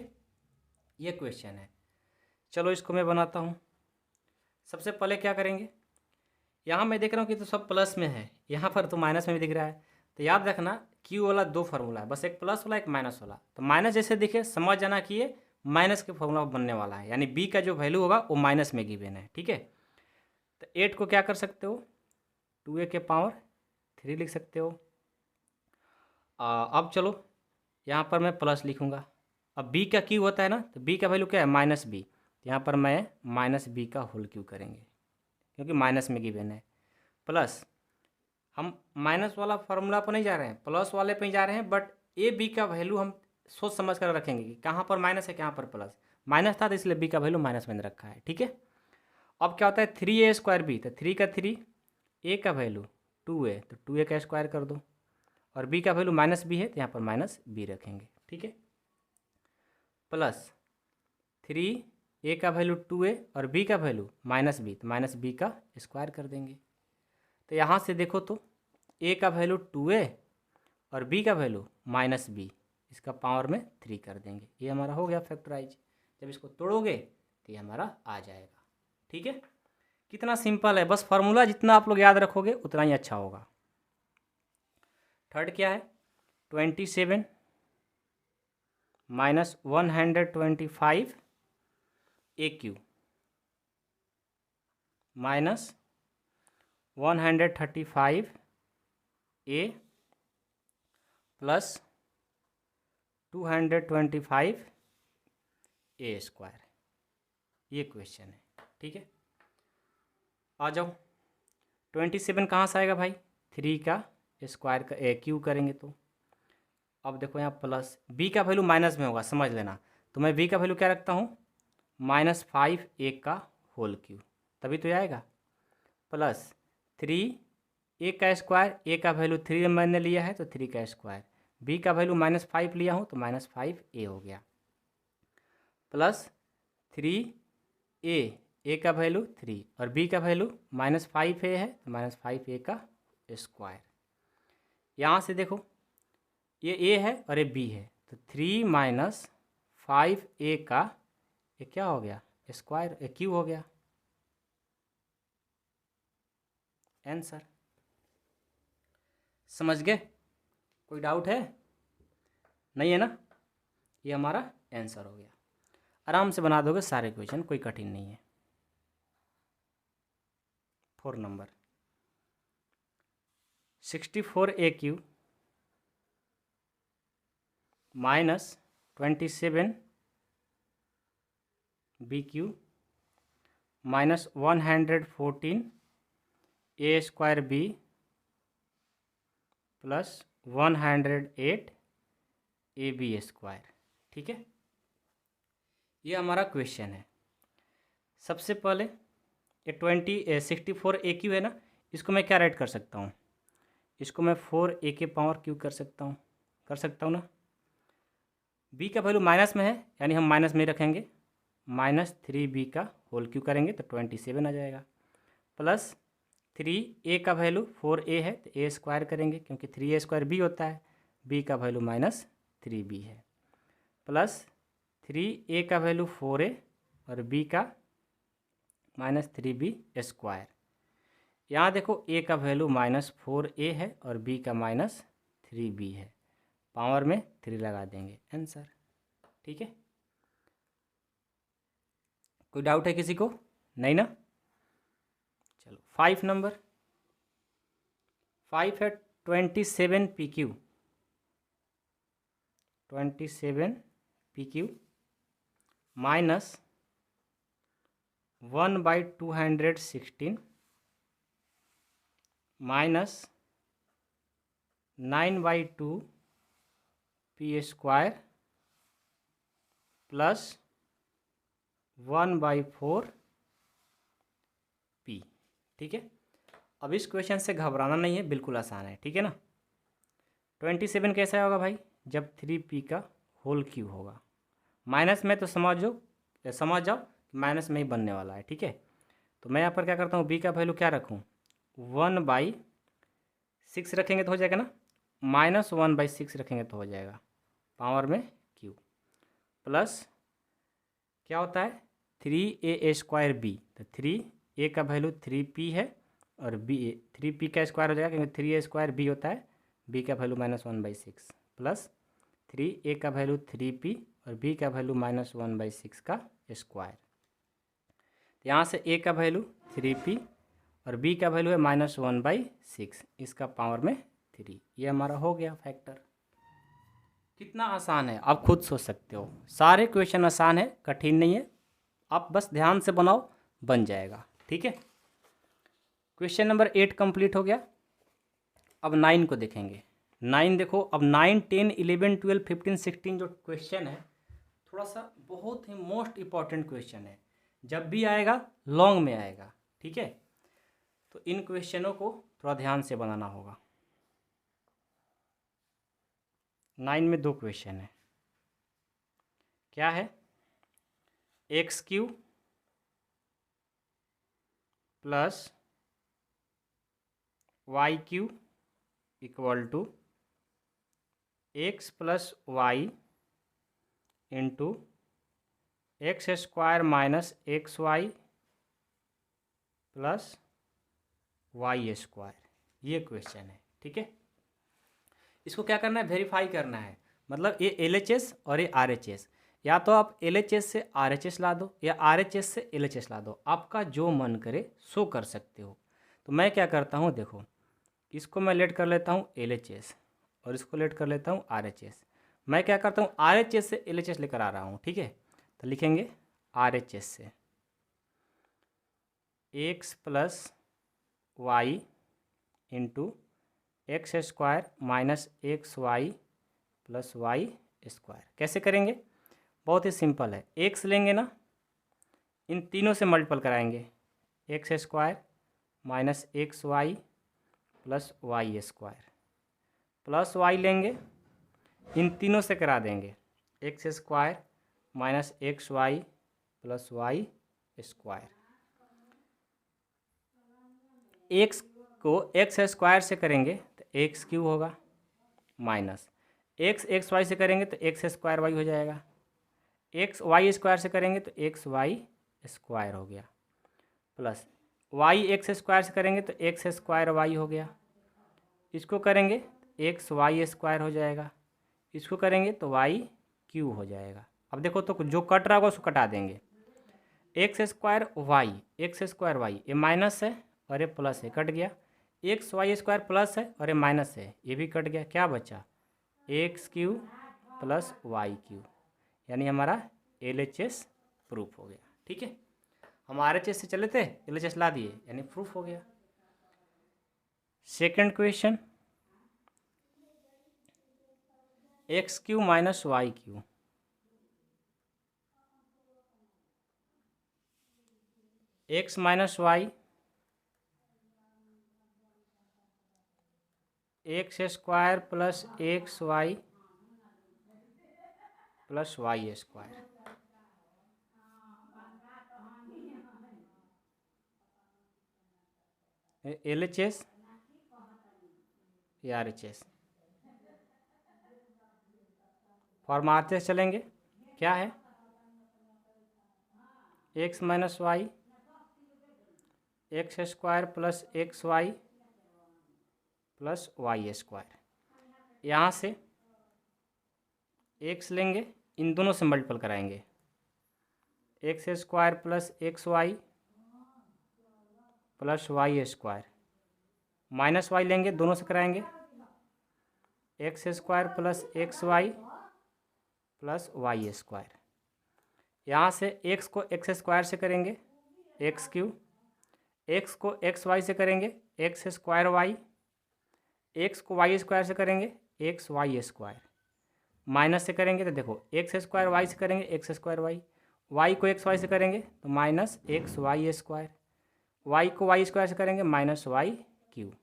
ये क्वेश्चन है। चलो इसको मैं बनाता हूँ। सबसे पहले क्या करेंगे, यहाँ मैं देख रहा हूँ कि तो सब प्लस में है, यहाँ पर तो माइनस में भी दिख रहा है। तो याद रखना Q वाला 2 फार्मूला है, बस एक प्लस वाला एक माइनस वाला। तो माइनस जैसे दिखे समझ जाना कि ये माइनस के फॉर्मूला बनने वाला है, यानी B का जो वैल्यू होगा वो माइनस में गिवन है, ठीक है। तो 8 को क्या कर सकते हो, 2A के पावर 3 लिख सकते हो। अब चलो यहाँ पर मैं प्लस लिखूँगा। अब B का क्यू होता है ना, तो B का वैल्यू क्या है, -B, तो यहाँ पर मैं -B का होल क्यू करेंगे, क्योंकि माइनस में गिवन है। प्लस हम माइनस वाला फार्मूला पर नहीं जा रहे हैं, प्लस वाले पे ही जा रहे हैं, बट B का वैल्यू हम सोच समझ कर रखेंगे कि कहाँ पर माइनस है कहाँ पर प्लस। माइनस था तो इसलिए B का वैल्यू माइनस में रखा है, ठीक है। अब क्या होता है 3A² B, तो 3 का 3, A का वैल्यू 2A, तो 2A का स्क्वायर कर दो, और B का वैल्यू -B है तो यहाँ पर -B रखेंगे, ठीक है। प्लस 3A का वैल्यू 2A और B का वैल्यू -B, तो -B का स्क्वायर कर देंगे। तो यहाँ से देखो तो A का वैल्यू 2A और B का वैल्यू -B, इसका पावर में 3 कर देंगे, ये हमारा हो गया फैक्टराइज। जब इसको तोड़ोगे तो ये हमारा आ जाएगा, ठीक है। कितना सिंपल है, बस फार्मूला जितना आप लोग याद रखोगे उतना ही अच्छा होगा। थर्ड क्या है, 27 minus 125 AQ minus 135 A plus 225 A², ये क्वेश्चन है, ठीक है। आ जाओ, 27 कहाँ से आएगा भाई, 3 का स्क्वायर का क्यू करेंगे तो। अब देखो यहाँ प्लस, बी का वैल्यू माइनस में होगा, समझ लेना। तो मैं बी का वैल्यू क्या रखता हूँ, -5 ए का होल क्यू, तभी तो ये आएगा। प्लस 3 ए का स्क्वायर, ए का वैल्यू 3 मैंने लिया है तो 3 का स्क्वायर, बी का वैल्यू -5 लिया हूँ तो -5 ए हो गया। प्लस 3 ए का वैल्यू 3 और बी का वैल्यू -5 ए है तो -5 ए का स्क्वायर। यहाँ से देखो ये ए है और ये बी है, तो 3 - 5 ए का ये क्या हो गया, स्क्वायर, ए क्यू हो गया आंसर। समझ गए, कोई डाउट है, नहीं है ना, ये हमारा आंसर हो गया। आराम से बना दोगे सारे क्वेश्चन, कोई कठिन नहीं है। 4 number, 64 a cube -27 b cube -114 a square b plus 108 a b square, ठीक है। ये हमारा क्वेश्चन है। सबसे पहले ये 64 ए क्यू है ना, इसको मैं क्या राइट कर सकता हूँ, इसको मैं 4 ए के पावर क्यू कर सकता हूँ ना। बी का वैल्यू माइनस में है, यानी हम माइनस में रखेंगे, -3 बी का होल क्यू करेंगे तो 27 आ जाएगा। प्लस 3 ए का वैल्यू 4 ए है तो ए स्क्वायर करेंगे, क्योंकि 3 ए स्क्वायर बी होता है, बी का वैल्यू -3 बी है। प्लस 3 ए का वैल्यू 4 ए और बी का -3 बी स्क्वायर। यहाँ देखो ए का वैल्यू -4 ए है और बी का -3 बी है, पावर में 3 लगा देंगे आंसर, ठीक है। कोई डाउट है किसी को, नहीं ना। चलो 5 नंबर, 5 है 27 P Q, 27 P Q -1/216 -9/2 P square plus 1/4 P, ठीक है। अब इस क्वेश्चन से घबराना नहीं है, बिल्कुल आसान है, ठीक है ना। 27 कैसा होगा भाई, जब 3p का होल क्यू होगा, माइनस में तो समझ जाओ माइनस में ही बनने वाला है, ठीक है। तो मैं यहाँ पर क्या करता हूँ, b का वैल्यू क्या रखूँ, 1/6 रखेंगे तो हो जाएगा ना, -1/6 रखेंगे तो हो जाएगा, पावर में q प्लस क्या होता है 3a स्क्वायर बी, तो 3a का वैल्यू 3p है और b 3p का स्क्वायर हो जाएगा, क्योंकि 3a स्क्वायर b होता है, b का वैल्यू -1/6 प्लस 3a का वैल्यू 3p और b का वैल्यू -1/6 का स्क्वायर। तो यहाँ से a का वैल्यू 3p और b का वैल्यू है -1/6, इसका पावर में 3, ये हमारा हो गया फैक्टर। कितना आसान है आप खुद सोच सकते हो, सारे क्वेश्चन आसान है, कठिन नहीं है, आप बस ध्यान से बनाओ, बन जाएगा, ठीक है। क्वेश्चन नंबर 8 कंप्लीट हो गया। अब 9 को देखेंगे। 9 देखो, अब 9, 10, 11, 12, 15, 16 जो क्वेश्चन है, थोड़ा सा बहुत ही मोस्ट इम्पॉर्टेंट क्वेश्चन है, जब भी आएगा लॉन्ग में आएगा, ठीक है। तो इन क्वेश्चनों को थोड़ा ध्यान से बनाना होगा। 9 में 2 क्वेश्चन है, क्या है, x³ plus y³ equal to x plus y into x² minus xy plus y², ये क्वेश्चन है, ठीक है। इसको क्या करना है, वेरीफाई करना है, मतलब ये LHS और ये RHS, या तो आप LHS से RHS ला दो या RHS से LHS ला दो, आपका जो मन करे सो कर सकते हो। तो मैं क्या करता हूँ, देखो इसको मैं लेट कर लेता हूँ LHS और इसको लेट कर लेता हूँ RHS। मैं क्या करता हूँ, RHS से LHS लेकर आ रहा हूँ, ठीक है। तो लिखेंगे RHS से x plus y into x square minus x y plus Y square. कैसे करेंगे? बहुत ही सिंपल है। एक्स लेंगे ना, इन तीनों से मल्टीपल कराएंगे, x square minus x y plus Y square, plus y लेंगे, इन तीनों से करा देंगे, x square minus x y plus Y square. X को एक्स स्क्वायर से करेंगे तो एक्स क्यूब होगा, माइनस एक्स एक्स वाई से करेंगे तो एक्स स्क्वायर वाई हो जाएगा, एक्स वाई स्क्वायर से करेंगे तो एक्स वाई स्क्वायर हो गया, प्लस वाई एक्स स्क्वायर से करेंगे तो एक्स स्क्वायर वाई हो गया, इसको करेंगे एक्स वाई स्क्वायर हो जाएगा, इसको करेंगे तो वाई क्यूब हो जाएगा। अब देखो तो जो कट रहा होगा उसको कटा देंगे, एक्स स्क्वायर वाई ये माइनस है और ये प्लस है, कट गया, एक्स वाई स्क्वायर प्लस है और ये माइनस है, ये भी कट गया, क्या बचा? X cube plus y cube, यानी हमारा LHS प्रूफ हो गया। ठीक है, हम RHS से चले थे, LHS ला दिए, यानी प्रूफ हो गया। Second question, x cube minus y cube, x minus y, x square plus x y plus Y square, LHS या RHS, फॉर्माते चलेंगे, क्या है? X minus y, x square plus x y plus Y square, यहाँ से x लेंगे, इन दोनों से मल्टीपल कराएंगे, x square plus x y plus Y square, minus y लेंगे, दोनों से कराएंगे, x square plus x y plus Y square, यहाँ से एक्स को एक्स स्क्वायर से करेंगे एक्स क्यूब, एक्स को एक्स वाई से करेंगे एक्स स्क्वायर वाई, एक्स को वाई स्क्वायर से करेंगे एक्स वाई स्क्वायर, माइनस से करेंगे तो देखो एक्स स्क्वायर वाई से करेंगे एक्स स्क्वायर वाई, वाई को एक्स वाई से करेंगे तो minus x y square, y को वाई स्क्वायर से करेंगे minus y cube,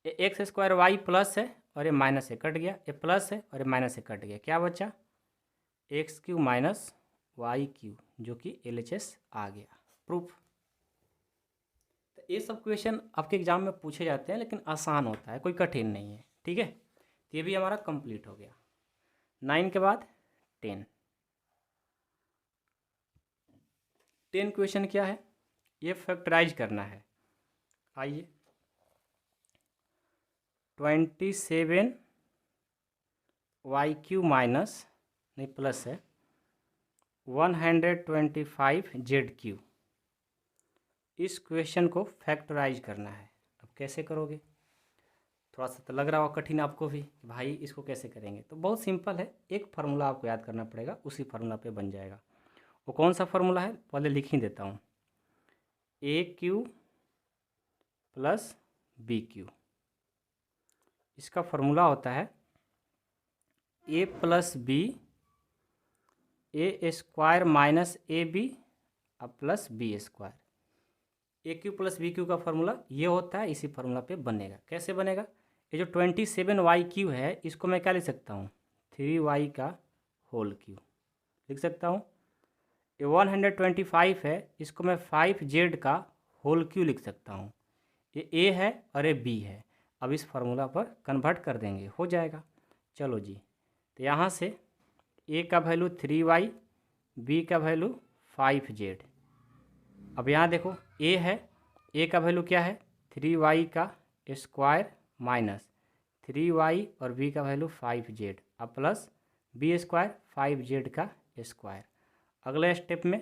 x square y plus है और ये माइनस से कट गया, ये प्लस है और ये माइनस से कट गया, क्या बचा? X cube minus y cube, जो कि LHS आ गया, प्रूफ। तो ये सब क्वेश्चन आपके एग्जाम में पूछे जाते हैं, लेकिन आसान होता है, कोई कठिन नहीं है। ठीक है, तो ये भी हमारा कंप्लीट हो गया। 9 के बाद 10 क्वेश्चन क्या है? ये फैक्टराइज करना है। आइए, 27 वाई क्यू माइनस, नहीं प्लस है, 125 जेड क्यू, इस क्वेश्चन को फैक्टराइज करना है। अब कैसे करोगे? थोड़ा सा तो लग रहा होगा कठिन आपको भी, भाई इसको कैसे करेंगे? तो बहुत सिंपल है, एक फार्मूला आपको याद करना पड़ेगा, उसी फार्मूला पे बन जाएगा। वो कौन सा फार्मूला है? पहले लिख ही देता हूँ, A cube plus B cube, इसका फार्मूला होता है A plus B, A square minus A B plus B square. A cube plus B cube का फार्मूला ये होता है, इसी फार्मूला पे बनेगा। कैसे बनेगा? ये जो 27 वाई क्यू है, इसको मैं क्या लिख सकता हूँ? 3 वाई का होल क्यू लिख सकता हूँ। ये 125 है, इसको मैं 5 जेड का होल क्यू लिख सकता हूँ। ये ए है और ये बी है। अब इस फार्मूला पर कन्वर्ट कर देंगे, हो जाएगा। चलो जी, तो यहाँ से ए का वैल्यू 3 वाई, बी का वैल्यू 5 जेड। अब यहाँ देखो ए है, ए का वैल्यू क्या है? 3 वाई का स्क्वायर माइनस 3 वाई और बी का वैल्यू 5 जेड, अब प्लस बी स्क्वायर 5 जेड का स्क्वायर। अगले स्टेप में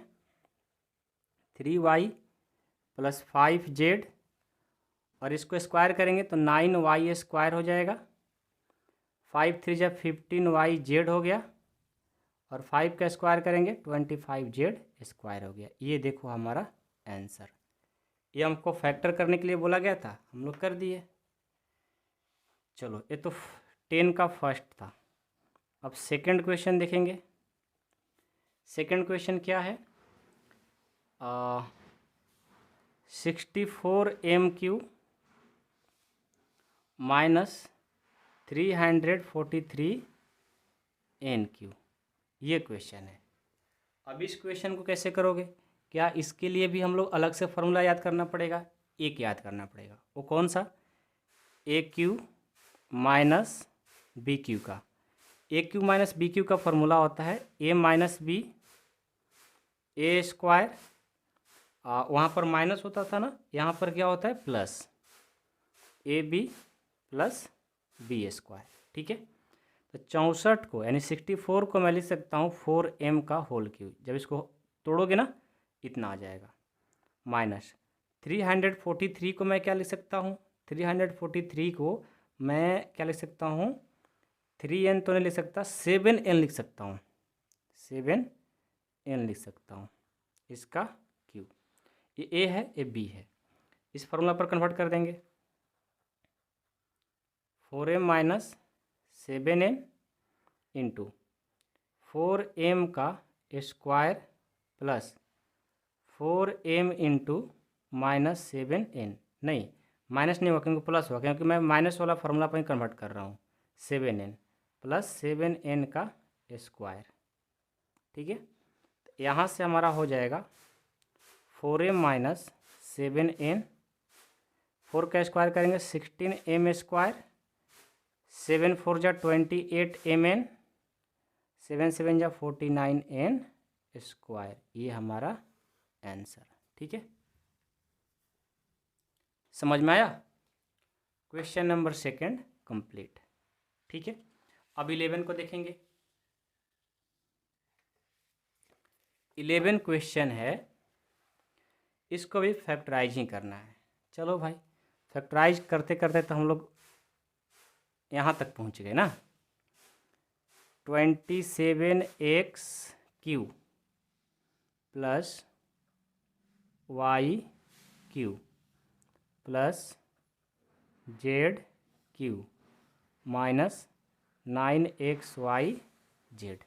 3 वाई प्लस 5 जेड और इसको स्क्वायर करेंगे तो 9 वाई स्क्वायर हो जाएगा। 5 3 जब 15 वाई जेड हो गया और 5 का स्क्वायर करेंगे 25 जेड स्क्वायर हो गया। ये देखो हमारा आंसर। ये हमको फैक्टर करने के लिए बोला गया था, हम लोग कर दिए। चलो ये तो 10 का फर्स्ट था। अब सेकंड क्वेश्चन देखेंगे। सेकंड क्वेश्चन क्या है? 64m³ माइनस 343n³, ये क्वेश्चन है। अब इस क्वेश्चन को कैसे करोगे? क्या इसके लिए भी हम लोग अलग से फॉर्मूला याद करना पड़ेगा? एक याद करना पड़ेगा। वो कौन सा? AQ माइनस BQ का। AQ माइनस BQ का फॉर्मूला होता है A minus b A square, वहाँ पर माइनस होता था ना, यहाँ पर क्या होता है? Plus AB plus B square. ठीक है, तो 64 को यानी 64 को मैं लिख सकता हूँ 4m का होल क्यूब। जब इसको तोड़ोगे ना इतना आ जाएगा। माइनस 343 को मैं क्या लिख सकता हूँ? 343 को मैं क्या लिख सकता हूँ? 3n तो नहीं लिख सकता, 7n लिख सकता हूँ। 7n लिख सकता हूँ इसका क्यूब। ये A है, ये B है। इस फॉर्मूला पर कन्वर्ट कर देंगे। 4m minus 7n into 4m का square plus 4m into minus 7n। नहीं, माइनस नहीं हुआ क्योंकि प्लस हुआ, क्योंकि मैं माइनस वाला फार्मूला पर ही कन्वर्ट कर रहा हूँ। 7n प्लस 7n का स्क्वायर। ठीक है, तो यहाँ से हमारा हो जाएगा 4m माइनस 7n। 4 का स्क्वायर करेंगे 16m स्क्वायर, 7 4 जा 28mn, 7 7 जा 49n स्क्वायर। ये हमारा आंसर। ठीक है, समझ में आया? Question number second complete. ठीक है, अब 11 को देखेंगे। 11 क्वेश्चन है, इसको भी फैक्टराइजिंग करना है। चलो भाई, फैक्टराइज करते करते तो हम लोग यहाँ तक पहुँच गए ना। 27x³ plus y³ plus z³ minus 9xyz,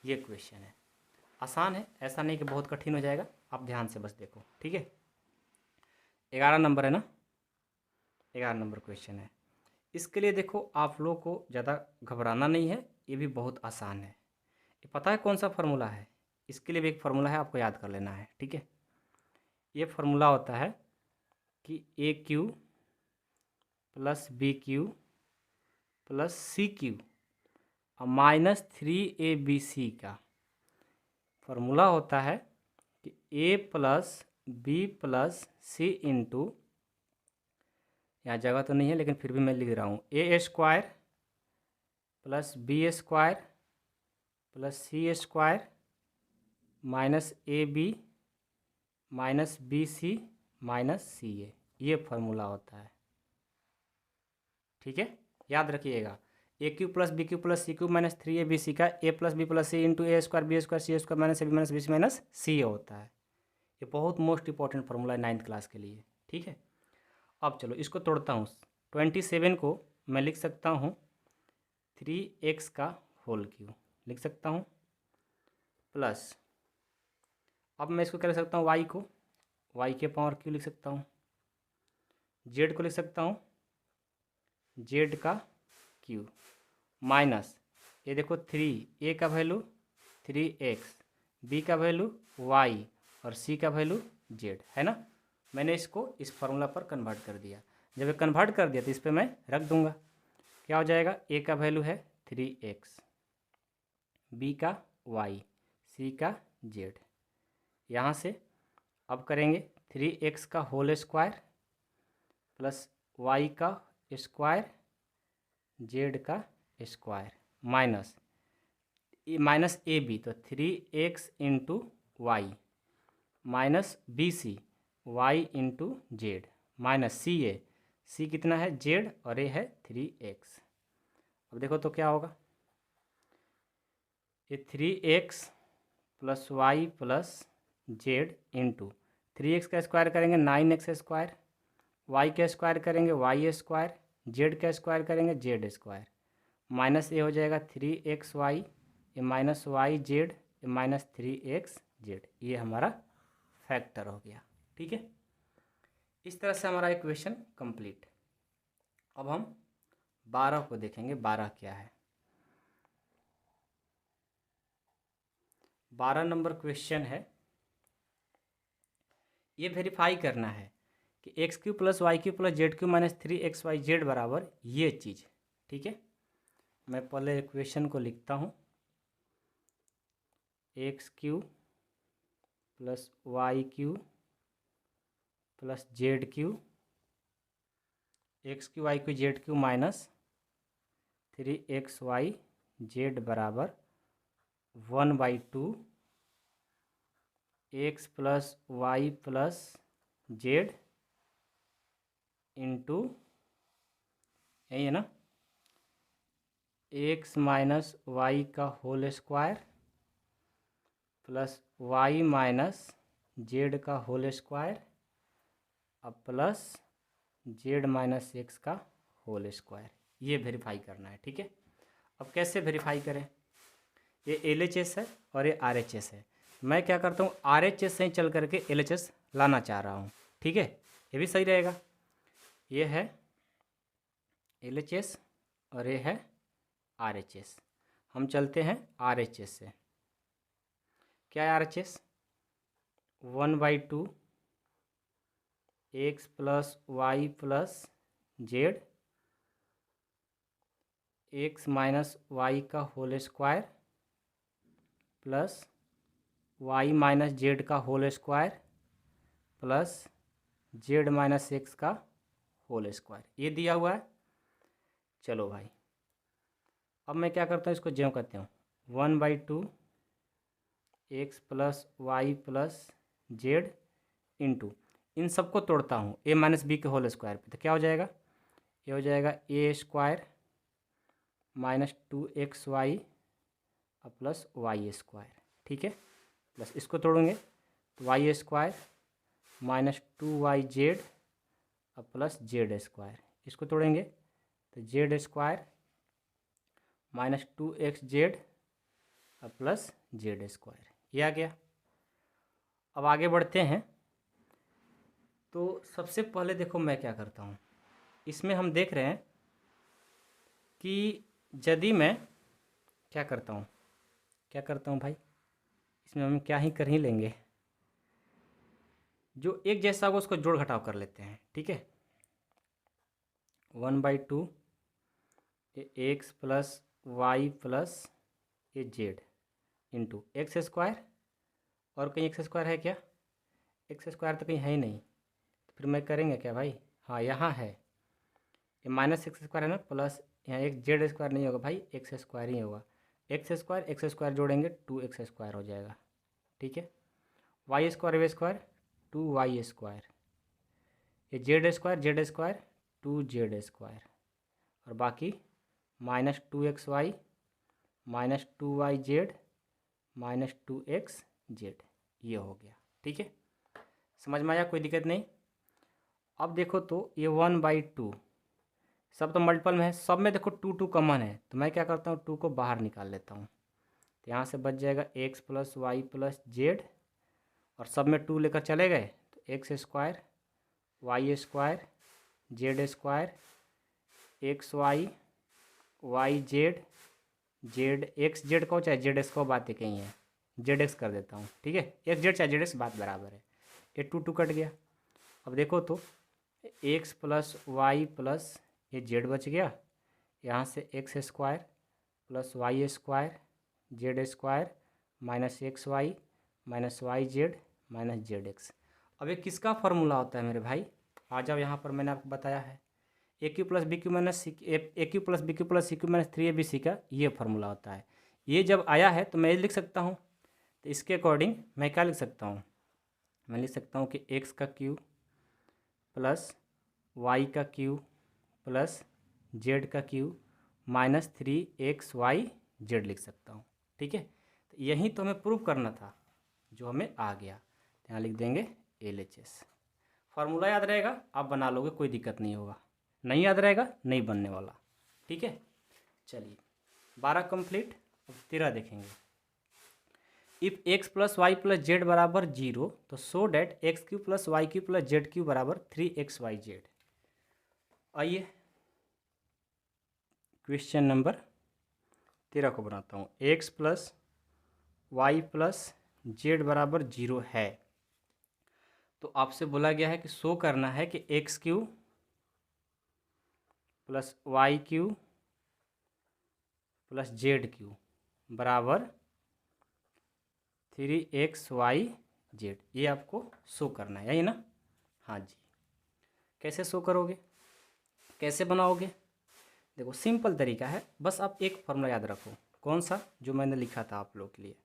ये क्वेश्चन है। आसान है, ऐसा नहीं कि बहुत कठिन हो जाएगा। आप ध्यान से बस देखो। ठीक है, 11 नंबर है ना, 11 नंबर क्वेश्चन है। इसके लिए देखो, आप लोग को ज़्यादा घबराना नहीं है, ये भी बहुत आसान है। ये पता है कौन सा फार्मूला है? इसके लिए भी एक फार्मूला है, आपको याद कर लेना है। ठीक है, ये फार्मूला होता है कि AQ plus BQ plus CQ minus 3ABC का फार्मूला होता है कि A plus B plus C into, यहाँ जगह तो नहीं है लेकिन फिर भी मैं लिख रहा हूँ, A square plus B square plus C square minus AB minus BC minus CA, ये फार्मूला होता है। ठीक है, याद रखिएगा। AQ plus BQ plus CQ minus 3ABC का A plus B plus C into A square B square C square minus AB minus BC minus CA होता है। ये बहुत मोस्ट इंपॉर्टेंट फार्मूला है 9th क्लास के लिए। ठीक है, अब चलो इसको तोड़ता हूँ। 27 को मैं लिख सकता हूँ 3x का होल क्यूब लिख सकता हूँ, प्लस अब मैं इसको क्या लिख सकता हूँ? y को y के पावर क्यू लिख सकता हूँ, z को लिख सकता हूँ z का क्यूब, माइनस ये देखो 3 a का वैल्यू 3x, b का वैल्यू y और c का वैल्यू z है ना। मैंने इसको इस फार्मूला पर कन्वर्ट कर दिया। जब ये कन्वर्ट कर दिया तो इस पर मैं रख दूंगा। क्या हो जाएगा? a का वैल्यू है 3x, b का y, c का z। यहाँ से अब करेंगे 3x का होल स्क्वायर प्लस y का स्क्वायर z का स्क्वायर माइनस ए बी, तो 3x into y minus BC y into z minus C कितना है? z, और a है 3x। अब देखो तो क्या होगा? ये 3x plus Y plus Z into 3x का स्क्वायर करेंगे 9x स्क्वायर, y का स्क्वायर करेंगे y स्क्वायर, z का स्क्वायर करेंगे z स्क्वायर, माइनस ये हो जाएगा 3xy, ये माइनस वाई जेड, ये माइनस 3xz। ये हमारा फैक्टर हो गया। ठीक है, इस तरह से हमारा इक्वेशन कंप्लीट। अब हम 12 को देखेंगे, 12 क्या है। 12 नंबर क्वेश्चन है, ये वेरीफाई करना है कि x cube plus y cube plus z cube minus 3xyz बराबर ये चीज़। ठीक है, मैं पहले इक्वेशन को लिखता हूँ, x cube plus y cube plus z cube, x cube y cube z cube minus 3xyz बराबर 1/2 x plus Y plus Z into, यही है ना, एक्स माइनस वाई का whole square plus Y minus Z का whole square अब plus Z minus x का whole square. ये verify करना है। ठीक है, अब कैसे वेरीफाई करें, ये LHS है और ये RHS है। मैं क्या करता हूँ, RHS से चल करके LHS लाना चाह रहा हूँ। ठीक है, ये भी सही रहेगा। ये है LHS और ये है RHS। हम चलते हैं RHS से। क्या है RHS? 1/2 x plus Y plus Z, X minus Y का whole square plus Y minus Z का whole square plus Z minus x का होल स्क्वायर, ये दिया हुआ है। चलो भाई, अब मैं क्या करता हूँ, इसको ज्यों करते हूँ, 1/2 x plus Y plus Z into, इन सबको तोड़ता हूँ a माइनस बी के होल स्क्वायर पे, तो क्या हो जाएगा, ये हो जाएगा a square minus 2xy plus Y square. ठीक है, प्लस इसको तोड़ेंगे तो Y square minus 2yz plus Z square, इसको तोड़ेंगे तो Z square minus 2xz plus Z square, ये आ गया। अब आगे बढ़ते हैं। तो सबसे पहले देखो मैं क्या करता हूँ, इसमें हम देख रहे हैं कि यदि मैं क्या करता हूँ भाई, इसमें हम क्या ही कर ही लेंगे, जो एक जैसा होगा उसको जोड़ घटाव कर लेते हैं। ठीक है, 1/2 एक्स प्लस वाई प्लस ये जेड इंटू एक्स स्क्वायर, और कहीं एक्स स्क्वायर है क्या, एक्स स्क्वायर तो कहीं है ही नहीं, तो फिर मैं करेंगे क्या भाई, हाँ यहाँ है, ये माइनस एक्स स्क्वायर है ना, प्लस यहाँ एक जेड स्क्वायर नहीं होगा भाई, एक्स स्क्वायर ही होगा, एक्स स्क्वायर जोड़ेंगे 2x स्क्वायर हो जाएगा। ठीक है, वाई स्क्वायर वे स्क्वायर 2y स्क्वायर, ये जेड स्क्वायर 2z स्क्वायर, और बाकी minus 2xy minus 2yz minus 2xz, ये हो गया। ठीक है, समझ में आया, कोई दिक्कत नहीं। अब देखो तो ये 1/2 सब तो मल्टीपल में है, सब में देखो 2 कॉमन है, तो मैं क्या करता हूँ 2 को बाहर निकाल लेता हूँ, तो यहाँ से बच जाएगा x plus Y plus Z, और सब में 2 लेकर चले गए तो x square y square z square x y Z Z x Z को चाहे जेड एक्स को बात ही कहीं है, जेड एक्स कर देता हूँ। ठीक है, एक्स जेड चाहे जेड एक्स बात बराबर है, ये 2 कट गया। अब देखो तो एक्स प्लस वाई प्लस ये जेड बच गया, यहाँ से x square plus Y square z square minus x y z minus z x. अब ये किसका फॉर्मूला होता है मेरे भाई, आ जाओ यहाँ पर, मैंने आपको बताया है A cube plus B cube minus A cube plus B cube plus C cube minus 3abc का ये फॉर्मूला होता है। ये जब आया है तो मैं ये लिख सकता हूँ, तो इसके अकॉर्डिंग मैं क्या लिख सकता हूँ, मैं लिख सकता हूँ कि एक्स का क्यू प्लस वाई का क्यू प्लस जेड का क्यू माइनस 3xyz लिख सकता हूँ। ठीक है, तो यही तो हमें प्रूव करना था, जो हमें आ गया, तो यहाँ लिख देंगे LHS। फार्मूला याद रहेगा, आप बना लोगे, कोई दिक्कत नहीं होगा। नहीं याद रहेगा, नहीं बनने वाला। ठीक है, चलिए 12 कंप्लीट। अब 13 देखेंगे। If x plus Y plus z बराबर 0 तो so that x cube plus y cube plus z cube बराबर 3xyz। आइए क्वेश्चन नंबर 13 को बनाता हूँ। x plus Y plus z बराबर 0 है, तो आपसे बोला गया है कि शो करना है कि x cube plus y cube plus z cube बराबर 3xyz। ये आपको शो करना है, यही ना? हाँ जी। कैसे शो करोगे, कैसे बनाओगे? देखो सिंपल तरीका है, बस आप एक फॉर्मूला याद रखो। कौन सा? जो मैंने लिखा था आप लोग के लिए।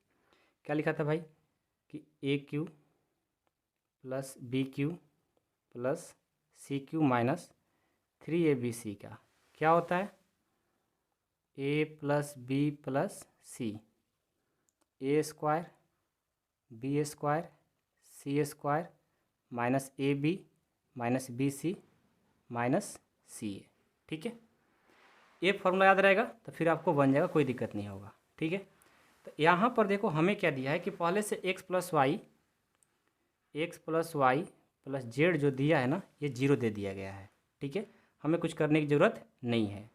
क्या लिखा था भाई? कि A cube plus B cube plus C cube minus 3abc का क्या होता है? A plus B plus C, A square B square C square minus A B minus B C minus C A. ठीक है, ये फॉर्मूला याद रहेगा तो फिर आपको बन जाएगा, कोई दिक्कत नहीं होगा। ठीक है, तो यहाँ पर देखो हमें क्या दिया है कि पहले से x plus Y plus z जो दिया है ना, ये 0 दे दिया गया है। ठीक है, हमें कुछ करने की ज़रूरत नहीं है।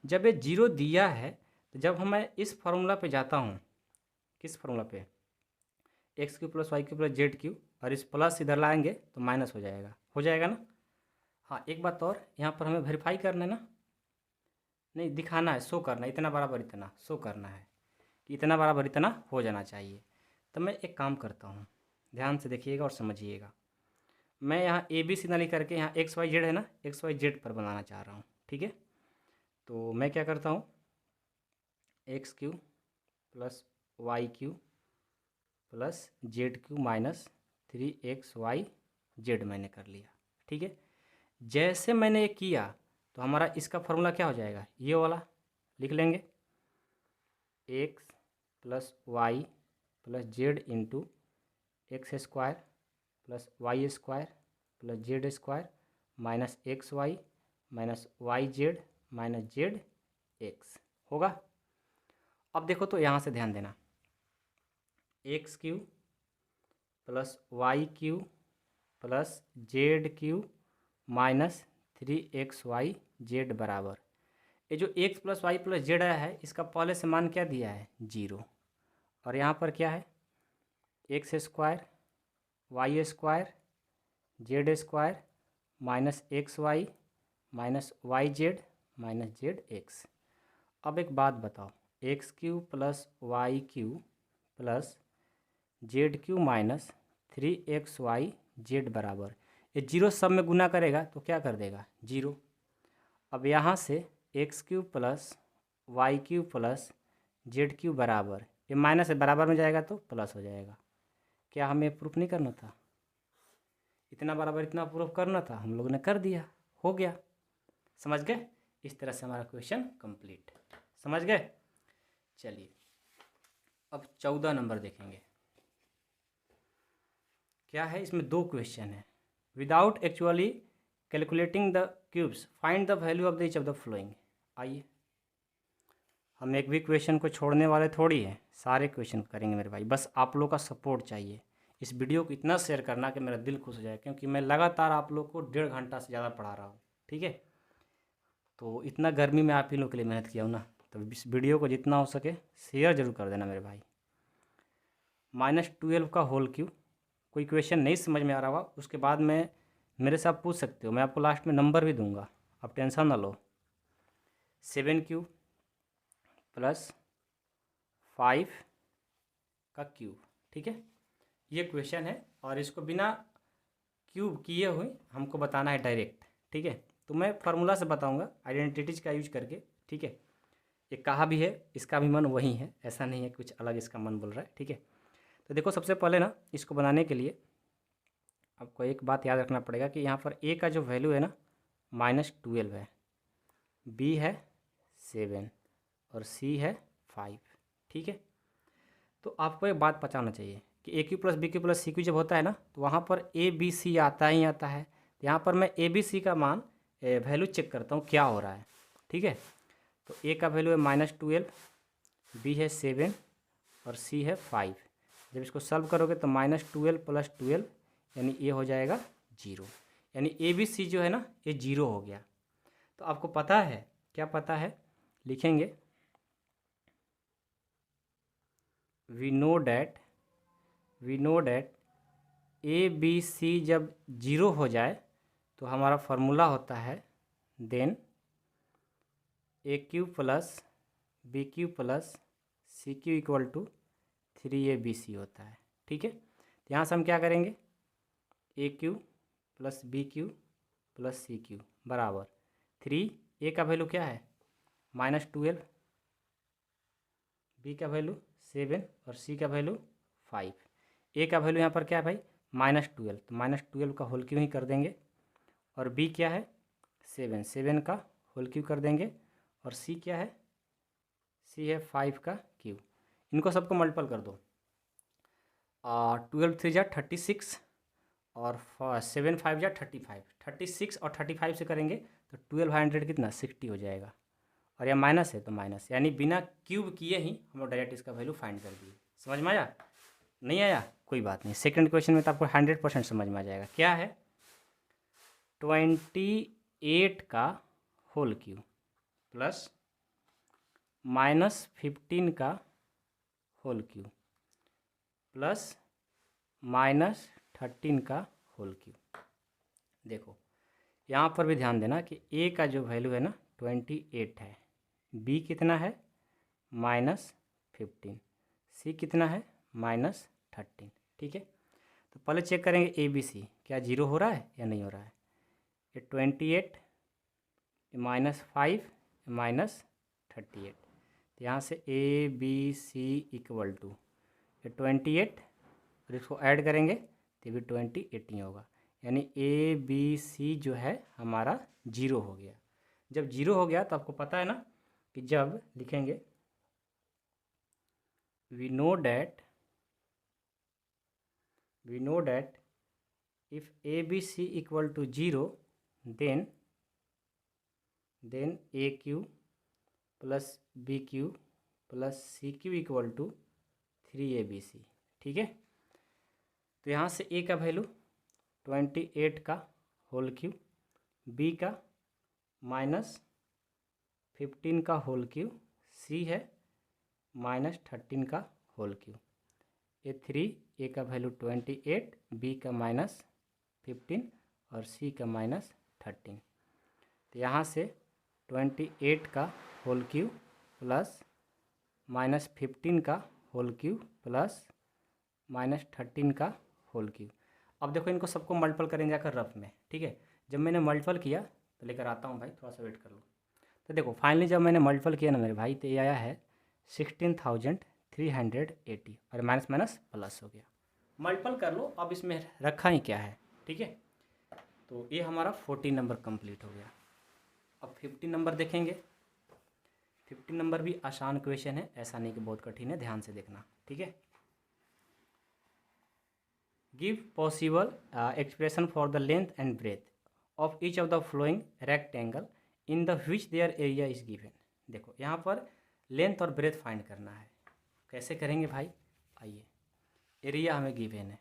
जब ये 0 दिया है तो जब मैं इस फार्मूला पे जाता हूँ, किस फार्मूला पे? X cube plus y cube plus z cube, और इस प्लस इधर लाएंगे तो माइनस हो जाएगा ना? हाँ, एक बात और, यहाँ पर हमें वेरीफाई करना है ना, नहीं दिखाना है, शो करना है, इतना बराबर इतना शो करना है कि इतना बराबर इतना हो जाना चाहिए। तो मैं एक काम करता हूँ, ध्यान से देखिएगा और समझिएगा। मैं यहाँ ए बी सी ना लिख करके यहाँ एक्स वाई जेड है ना, एक्स वाई जेड पर बनाना चाह रहा हूँ। ठीक है, तो मैं क्या करता हूँ, x cube plus y cube plus z cube minus 3xyz मैंने कर लिया। ठीक है, जैसे मैंने ये किया तो हमारा इसका फॉर्मूला क्या हो जाएगा? ये वाला लिख लेंगे, x plus Y plus Z into x square plus Y square plus Z square minus x y minus y z minus z x होगा। अब देखो तो यहाँ से ध्यान देना, x cube plus y cube plus z cube minus 3xyz बराबर, ये जो x plus Y plus z आया है इसका पहले से मान क्या दिया है? 0। और यहाँ पर क्या है? X square y square z square minus x y minus y z minus z x. अब एक बात बताओ, x cube plus y cube plus z cube minus 3xyz बराबर, ये 0 सब में गुना करेगा तो क्या कर देगा? 0। अब यहाँ से x cube plus y cube plus z cube बराबर, ये माइनस बराबर में जाएगा तो प्लस हो जाएगा। क्या हमें प्रूफ नहीं करना था? इतना बराबर इतना प्रूफ करना था, हम लोग ने कर दिया, हो गया। समझ गए? इस तरह से हमारा क्वेश्चन कंप्लीट। समझ गए? चलिए अब 14 नंबर देखेंगे। क्या है इसमें? 2 क्वेश्चन है। Without actually calculating the cubes find the value of the each of the flowing. आइए, हम एक भी क्वेश्चन को छोड़ने वाले थोड़ी है, सारे क्वेश्चन करेंगे मेरे भाई। बस आप लोग का सपोर्ट चाहिए। इस वीडियो को इतना शेयर करना कि मेरा दिल खुश हो जाए, क्योंकि मैं लगातार आप लोग को 1.5 घंटा से ज़्यादा पढ़ा रहा हूँ। ठीक है, तो इतना गर्मी में आप ही लोग के लिए मेहनत किया हूँ ना, तो इस वीडियो को जितना हो सके शेयर जरूर कर देना मेरे भाई। -12 का होल क्यूब, कोई क्वेश्चन नहीं समझ में आ रहा हुआ उसके बाद में मेरे से आप पूछ सकते हो, मैं आपको लास्ट में नंबर भी दूंगा, आप टेंशन ना लो। 7 क्यूब प्लस 5 का क्यूब। ठीक है, ये क्वेश्चन है और इसको बिना क्यूब किए हुए हमको बताना है डायरेक्ट। ठीक है, तो मैं फार्मूला से बताऊंगा आइडेंटिटीज का यूज करके। ठीक है, ये कहा भी है, इसका भी मन वही है, ऐसा नहीं है कुछ अलग इसका मन बोल रहा है। ठीक है, तो देखो सबसे पहले ना इसको बनाने के लिए आपको एक बात याद रखना पड़ेगा कि यहाँ पर a का जो वैल्यू है ना -12 है, b है 7 और c है 5। ठीक है, तो आपको एक बात पता होना चाहिए कि कि A cube plus B cube plus C cube जब होता है ना तो वहाँ पर ए बी सी आता ही आता है। तो यहाँ पर मैं ए बी सी का मान वैल्यू चेक करता हूँ क्या हो रहा है। ठीक है, तो ए का वैल्यू है -12, बी है 7 और सी है 5। जब इसको सॉल्व करोगे तो -12 + 12 यानी ए हो जाएगा 0, यानी ए बी सी जो है ना ये 0 हो गया। तो आपको पता है, क्या पता है, लिखेंगे we know that a b c जब 0 हो जाए तो हमारा फॉर्मूला होता है then a cube plus B cube plus C cube equal to 3abc होता है। ठीक है, तो यहाँ से हम क्या करेंगे, A cube plus B cube plus C cube बराबर 3, ए का वैल्यू क्या है -12, बी का वैल्यू 7 और सी का वैल्यू 5। ए का वैल्यू यहाँ पर क्या है भाई -12, तो -12 का होल क्यू ही कर देंगे, और बी क्या है 7 का होल क्यू कर देंगे, और सी क्या है, सी है 5 का क्यू। इनको सबको मल्टीपल कर दो, 12 3 जा 36 और 7 5 जा 35, 36 और 35 से करेंगे तो 1200 कितना 60 हो जाएगा, और यह माइनस है तो माइनस, यानी बिना क्यूब किए ही हम लोग डायरेक्ट इसका वैल्यू फाइंड कर दिए। समझ में आया? नहीं आया कोई बात नहीं, सेकंड क्वेश्चन में तो आपको 100% समझ में आ जाएगा। क्या है 28 का होल क्यूब प्लस -15 का होल क्यूब प्लस -13 का होल क्यूब। देखो यहाँ पर भी ध्यान देना कि ए का जो वैल्यू है ना 28 है, बी कितना है -15, सी कितना है -13। ठीक है, तो पहले चेक करेंगे ए बी सी क्या 0 हो रहा है या नहीं हो रहा है। ये 28 -5 -38, तो यहाँ से a b c equal to 28 और इसको ऐड करेंगे तो भी 28 ही होगा, यानी ए बी सी जो है हमारा 0 हो गया। जब 0 हो गया तो आपको पता है ना कि जब लिखेंगे we know that if a b c equal to 0 then a cube plus B cube plus C cube equal to 3abc। ठीक है, तो यहाँ से ए का वैल्यू 28 का होल क्यू, बी का -15 का होल क्यू, सी है -13 का होल क्यू। ए 3, ए का वैल्यू 28, बी का -15 और सी का -13। तो यहाँ से 28 का होल क्यू प्लस -15 का होल क्यू प्लस -13 का होल क्यू। अब देखो इनको सबको मल्टीपल करेंगे जाकर रफ में। ठीक है, जब मैंने मल्टीपल किया तो लेकर आता हूँ भाई, थोड़ा सा वेट कर लो। तो देखो फाइनली जब मैंने मल्टीपल किया ना मेरे भाई तो ये आया है 16,380 और माइनस माइनस प्लस हो गया। मल्टीपल कर लो, अब इसमें रखा ही क्या है। ठीक है, तो ये हमारा 14 नंबर कंप्लीट हो गया। अब 15 नंबर देखेंगे। 15 नंबर भी आसान क्वेश्चन है, ऐसा नहीं कि बहुत कठिन है, ध्यान से देखना। ठीक है, give possible expression for the length and breadth of each of the following rectangle in the which their area is given. देखो यहाँ पर लेंथ और ब्रेथ फाइंड करना है। कैसे करेंगे भाई, आइए, एरिया हमें गिवन है।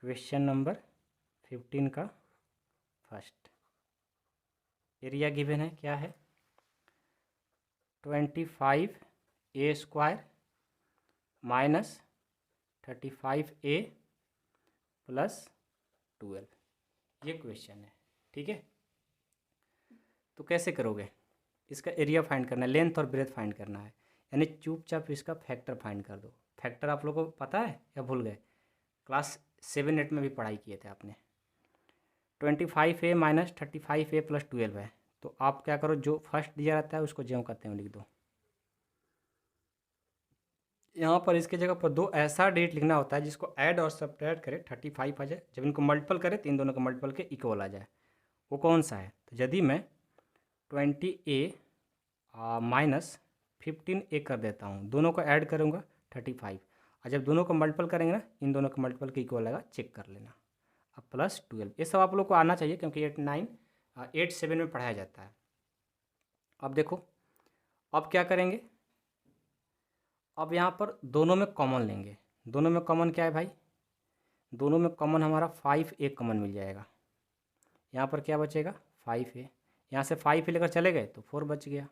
क्वेश्चन नंबर 15 का फर्स्ट एरिया गिवन है, क्या है 25a² माइनस 35a प्लस 12, ये क्वेश्चन है। ठीक है, तो कैसे करोगे, इसका एरिया फाइंड करना है, लेंथ और ब्रेथ फाइंड करना है, यानी चुपचाप इसका फैक्टर फाइंड कर दो। फैक्टर आप लोगों को पता है या भूल गए, क्लास 7-8 में भी पढ़ाई किए थे आपने। 25a माइनस 35a प्लस 12 है, तो आप क्या करो, जो फर्स्ट दिया रहता है उसको ज्यों करते हैं लिख दो। यहाँ पर इसके जगह पर दो ऐसा डेट लिखना होता है जिसको ऐड और सब्ट्रैक्ट करे 35 आ जाए, जब इनको मल्टीपल करे तो इन दोनों का मल्टीपल के इक्वल आ जाए। वो कौन सा है, तो यदि मैं 20a माइनस 15a कर देता हूँ, दोनों को ऐड करूँगा 35, और जब दोनों को मल्टीपल करेंगे ना, इन दोनों के मल्टीपल के इक्वल आएगा, चेक कर लेना। अब +12 ये सब आप लोग को आना चाहिए क्योंकि 8 9 8 7 में पढ़ाया जाता है। अब देखो, अब क्या करेंगे, अब यहाँ पर दोनों में कॉमन लेंगे। दोनों में कॉमन क्या है भाई, दोनों में कॉमन हमारा 5a कॉमन मिल जाएगा। यहाँ पर क्या बचेगा 5a, यहाँ से 5a लेकर चले गए तो 4 बच गया।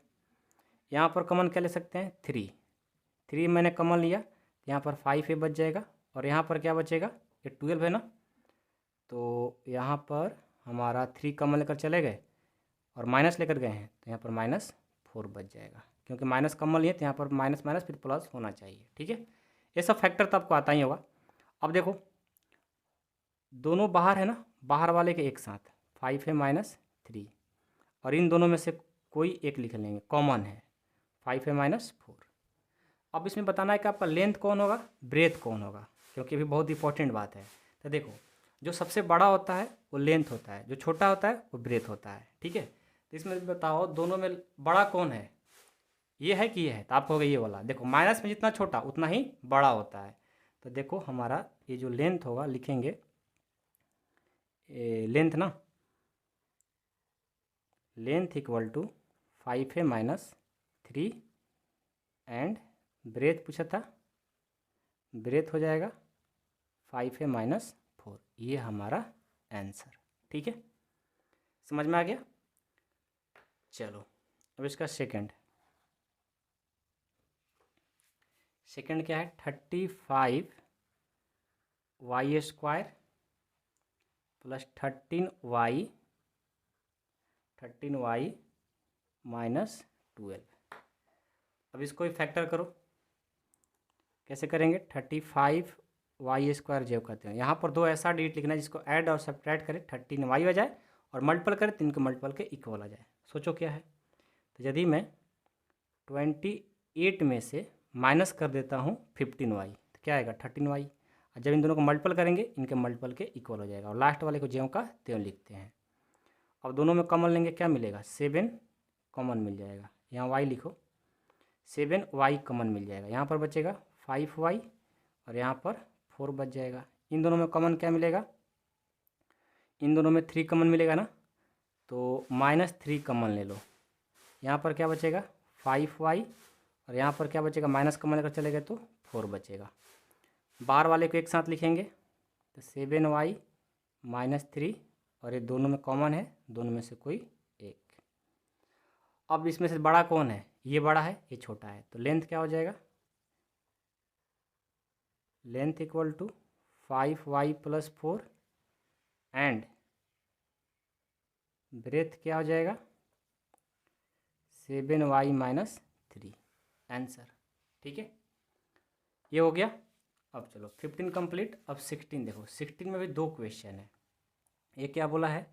यहाँ पर कॉमन क्या ले सकते हैं 3 मैंने कॉमन लिया, यहाँ पर 5a बच जाएगा। और यहाँ पर क्या बचेगा, ये 12 है ना, तो यहाँ पर हमारा 3 कॉमन लेकर चले गए और माइनस लेकर गए हैं, तो यहाँ पर -4 बच जाएगा। क्योंकि माइनस कॉमन लिए तो यहाँ पर माइनस माइनस फिर प्लस होना चाहिए। ठीक है, ये सब फैक्टर तो आपको आता ही होगा। अब देखो, दोनों बाहर है ना, बाहर वाले के एक साथ 5 है -3, और इन दोनों में से कोई एक लिख लेंगे, कॉमन है 5 है -4। अब इसमें बताना है कि आपका लेंथ कौन होगा, ब्रेथ कौन होगा, क्योंकि अभी बहुत इंपॉर्टेंट बात है। तो देखो, जो सबसे बड़ा होता है वो लेंथ होता है, जो छोटा होता है वो ब्रेथ होता है। ठीक है, तो इसमें बताओ दोनों में बड़ा कौन है, ये है कि ये है, तो आपको होगा ये वाला। देखो, माइनस में जितना छोटा उतना ही बड़ा होता है। तो देखो हमारा ये जो लेंथ होगा, लिखेंगे लेंथ ना, लेंथ इक्वल टू 5 है -3 एंड ब्रेथ पूछा था, ब्रेथ हो जाएगा 5 है -4। ये हमारा आंसर। ठीक है, समझ में आ गया। चलो अब इसका सेकंड क्या है, 35y² प्लस 13y -12। अब इसको ही फैक्टर करो, कैसे करेंगे, 35y² जो कहते हैं, यहाँ पर दो ऐसा डिजिट लिखना है जिसको ऐड और सब्ट्रैक्ट करें 13y आ जाए और मल्टीपल करें तो इनके मल्टीपल के इक्वल आ जाए। सोचो क्या है, तो यदि मैं 28 में से माइनस कर देता हूँ 15y तो क्या आएगा 13y, और जब इन दोनों को मल्टीपल करेंगे इनके मल्टीपल के इक्वल हो जाएगा, और लास्ट वाले को ज्यों का त्यों लिखते हैं। अब दोनों में कॉमन लेंगे, क्या मिलेगा 7 कॉमन मिल जाएगा, यहाँ y लिखो, 7y कॉमन मिल जाएगा। यहाँ पर बचेगा 5y और यहाँ पर 4 बच जाएगा। इन दोनों में कॉमन क्या मिलेगा, इन दोनों में 3 कॉमन मिलेगा ना, तो -3 कॉमन ले लो। यहाँ पर क्या बचेगा 5y और यहाँ पर क्या बचेगा, माइनस कॉमन लेकर चले गए तो 4 बचेगा। बाहर वाले को एक साथ लिखेंगे तो 7y -3, और ये दोनों में कॉमन है, दोनों में से कोई एक। अब इसमें से बड़ा कौन है, ये बड़ा है ये छोटा है, तो लेंथ क्या हो जाएगा, length equal to 5y + 4 and breadth क्या हो जाएगा 7y -3 आंसर। ठीक है, ये हो गया। अब चलो 15 कंप्लीट। अब 16 देखो, 16 में भी 2 क्वेश्चन है। ये क्या बोला है,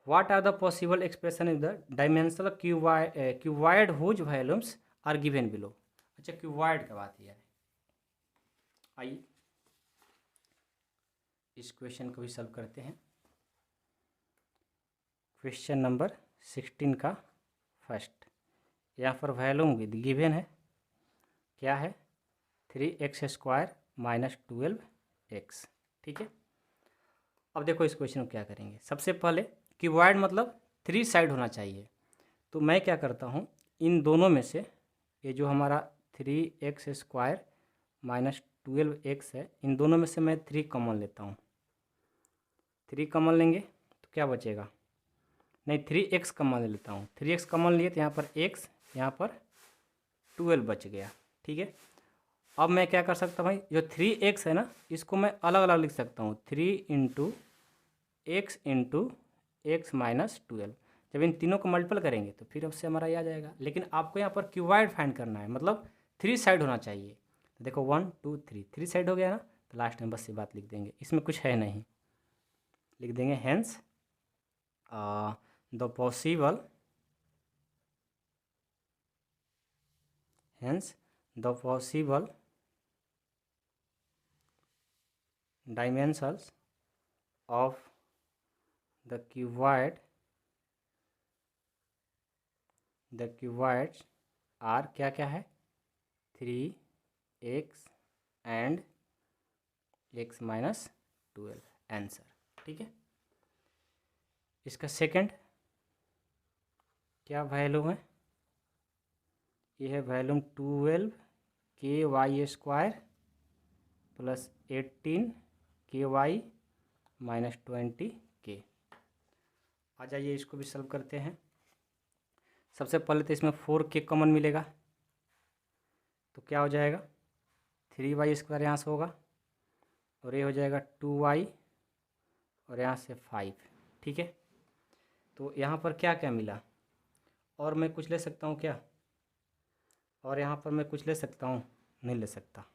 what are the possible expression in the dimensional cuboid whose volumes are given below. अच्छा, क्यूबॉइड का बात है, आइए इस क्वेश्चन को भी सॉल्व करते हैं। क्वेश्चन नंबर 16 का फर्स्ट, यहाँ पर वॉल्यूम गिवन है, क्या है 3x² -12x। ठीक है, अब देखो इस क्वेश्चन को क्या करेंगे। सबसे पहले क्यूबॉइड मतलब 3 साइड होना चाहिए, तो मैं क्या करता हूँ, इन दोनों में से ये जो हमारा 3x² -12x है, इन दोनों में से मैं 3 कॉमन लेता हूँ। 3 कॉमन लेंगे तो क्या बचेगा, नहीं 3x कॉमन ले लेता हूँ। 3x कॉमन लिए तो यहाँ पर x, यहाँ पर 12 बच गया। ठीक है, अब मैं क्या कर सकता हूँ भाई, जो 3x है ना, इसको मैं अलग अलग लिख सकता हूँ, 3 × x × x -12। जब इन तीनों को मल्टीपल करेंगे तो फिर उससे हमारा ये आ जाएगा। लेकिन आपको यहाँ पर क्यूबॉइड फाइंड करना है, मतलब 3 साइड होना चाहिए। तो देखो 1 2 3 साइड हो गया ना, तो लास्ट में बस ये बात लिख देंगे, इसमें कुछ है नहीं, लिख देंगे hence the possible dimensions of the cuboids are क्या क्या है 3x and x minus 12 answer. ठीक है, इसका सेकंड क्या वैल्यू है, ये है वैल्यूम 12 के वाई स्क्वायर प्लस 18 के वाई माइनस 20 के। आ जाइए इसको भी सॉल्व करते हैं। सबसे पहले तो इसमें 4 के कॉमन मिलेगा, तो क्या हो जाएगा 3y स्क्वायर यहाँ से होगा, और ये हो जाएगा 2y, और यहाँ से 5। ठीक है, तो यहाँ पर क्या क्या मिला, और मैं कुछ ले सकता हूँ क्या, और यहाँ पर मैं कुछ ले सकता हूँ, नहीं ले सकता।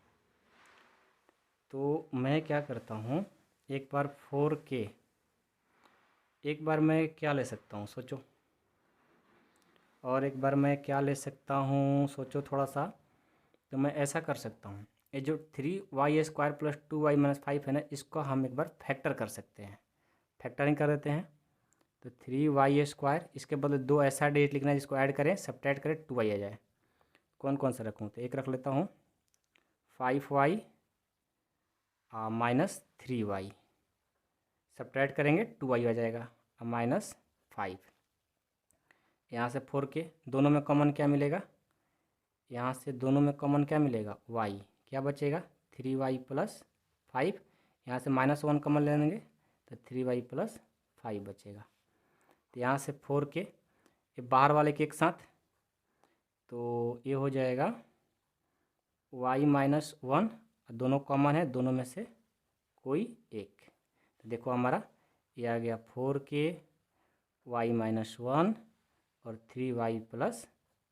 तो मैं क्या करता हूँ, एक बार 4k, एक बार मैं क्या ले सकता हूँ सोचो, और एक बार मैं क्या ले सकता हूँ सोचो थोड़ा सा। तो मैं ऐसा कर सकता हूँ, ये जो 3y square plus 2y minus 5 है ना, इसको हम एक बार फैक्टर कर सकते हैं, फैक्टरिंग कर देते हैं। तो 3y स्क्वायर, इसके बदले 2 ऐसा डिजिट लिखना है जिसको ऐड करें, सब्ट्रैक्ट करें, 2y आ जाए। कौन कौन सा रखूँ, तो एक रख लेता हूँ 5y माइनस 3y, सब्ट्रैक्ट करेंगे 2y आ जाएगा, माइनस 5। यहाँ से 4k, दोनों में कॉमन क्या मिलेगा, यहाँ से दोनों में कॉमन क्या मिलेगा y, क्या बचेगा 3y प्लस 5, यहाँ से -1 कॉमन ले लेंगे तो 3y प्लस 5 बचेगा। तो यहाँ से 4k, ये बाहर वाले के एक साथ, तो ये हो जाएगा y माइनस 1, दोनों कॉमन है, दोनों में से कोई एक। तो देखो हमारा ये आ गया 4k y माइनस 1 और 3y प्लस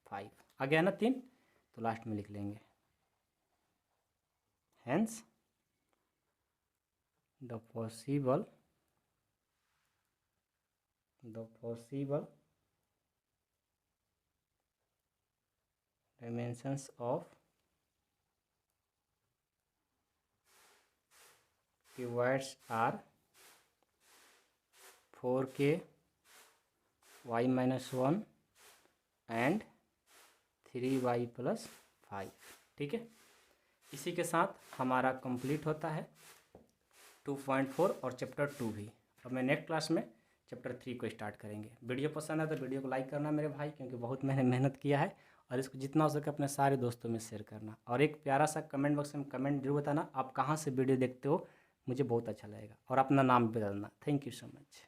5 आ गया ना 3, तो लास्ट में लिख लेंगे hence the possible dimensions of cuboids are 4k y minus 1 and 3y plus 5। ठीक है, इसी के साथ हमारा कंप्लीट होता है 2.4 और चैप्टर 2 भी। अब मैं नेक्स्ट क्लास में चैप्टर 3 को स्टार्ट करेंगे। वीडियो पसंद है तो वीडियो को लाइक करना मेरे भाई, क्योंकि बहुत मैंने मेहनत किया है, और इसको जितना हो सके अपने सारे दोस्तों में शेयर करना, और एक प्यारा सा कमेंट बॉक्स में कमेंट जरूर बताना आप कहाँ से वीडियो देखते हो, मुझे बहुत अच्छा लगेगा, और अपना नाम भी बता देना। Thank you so much.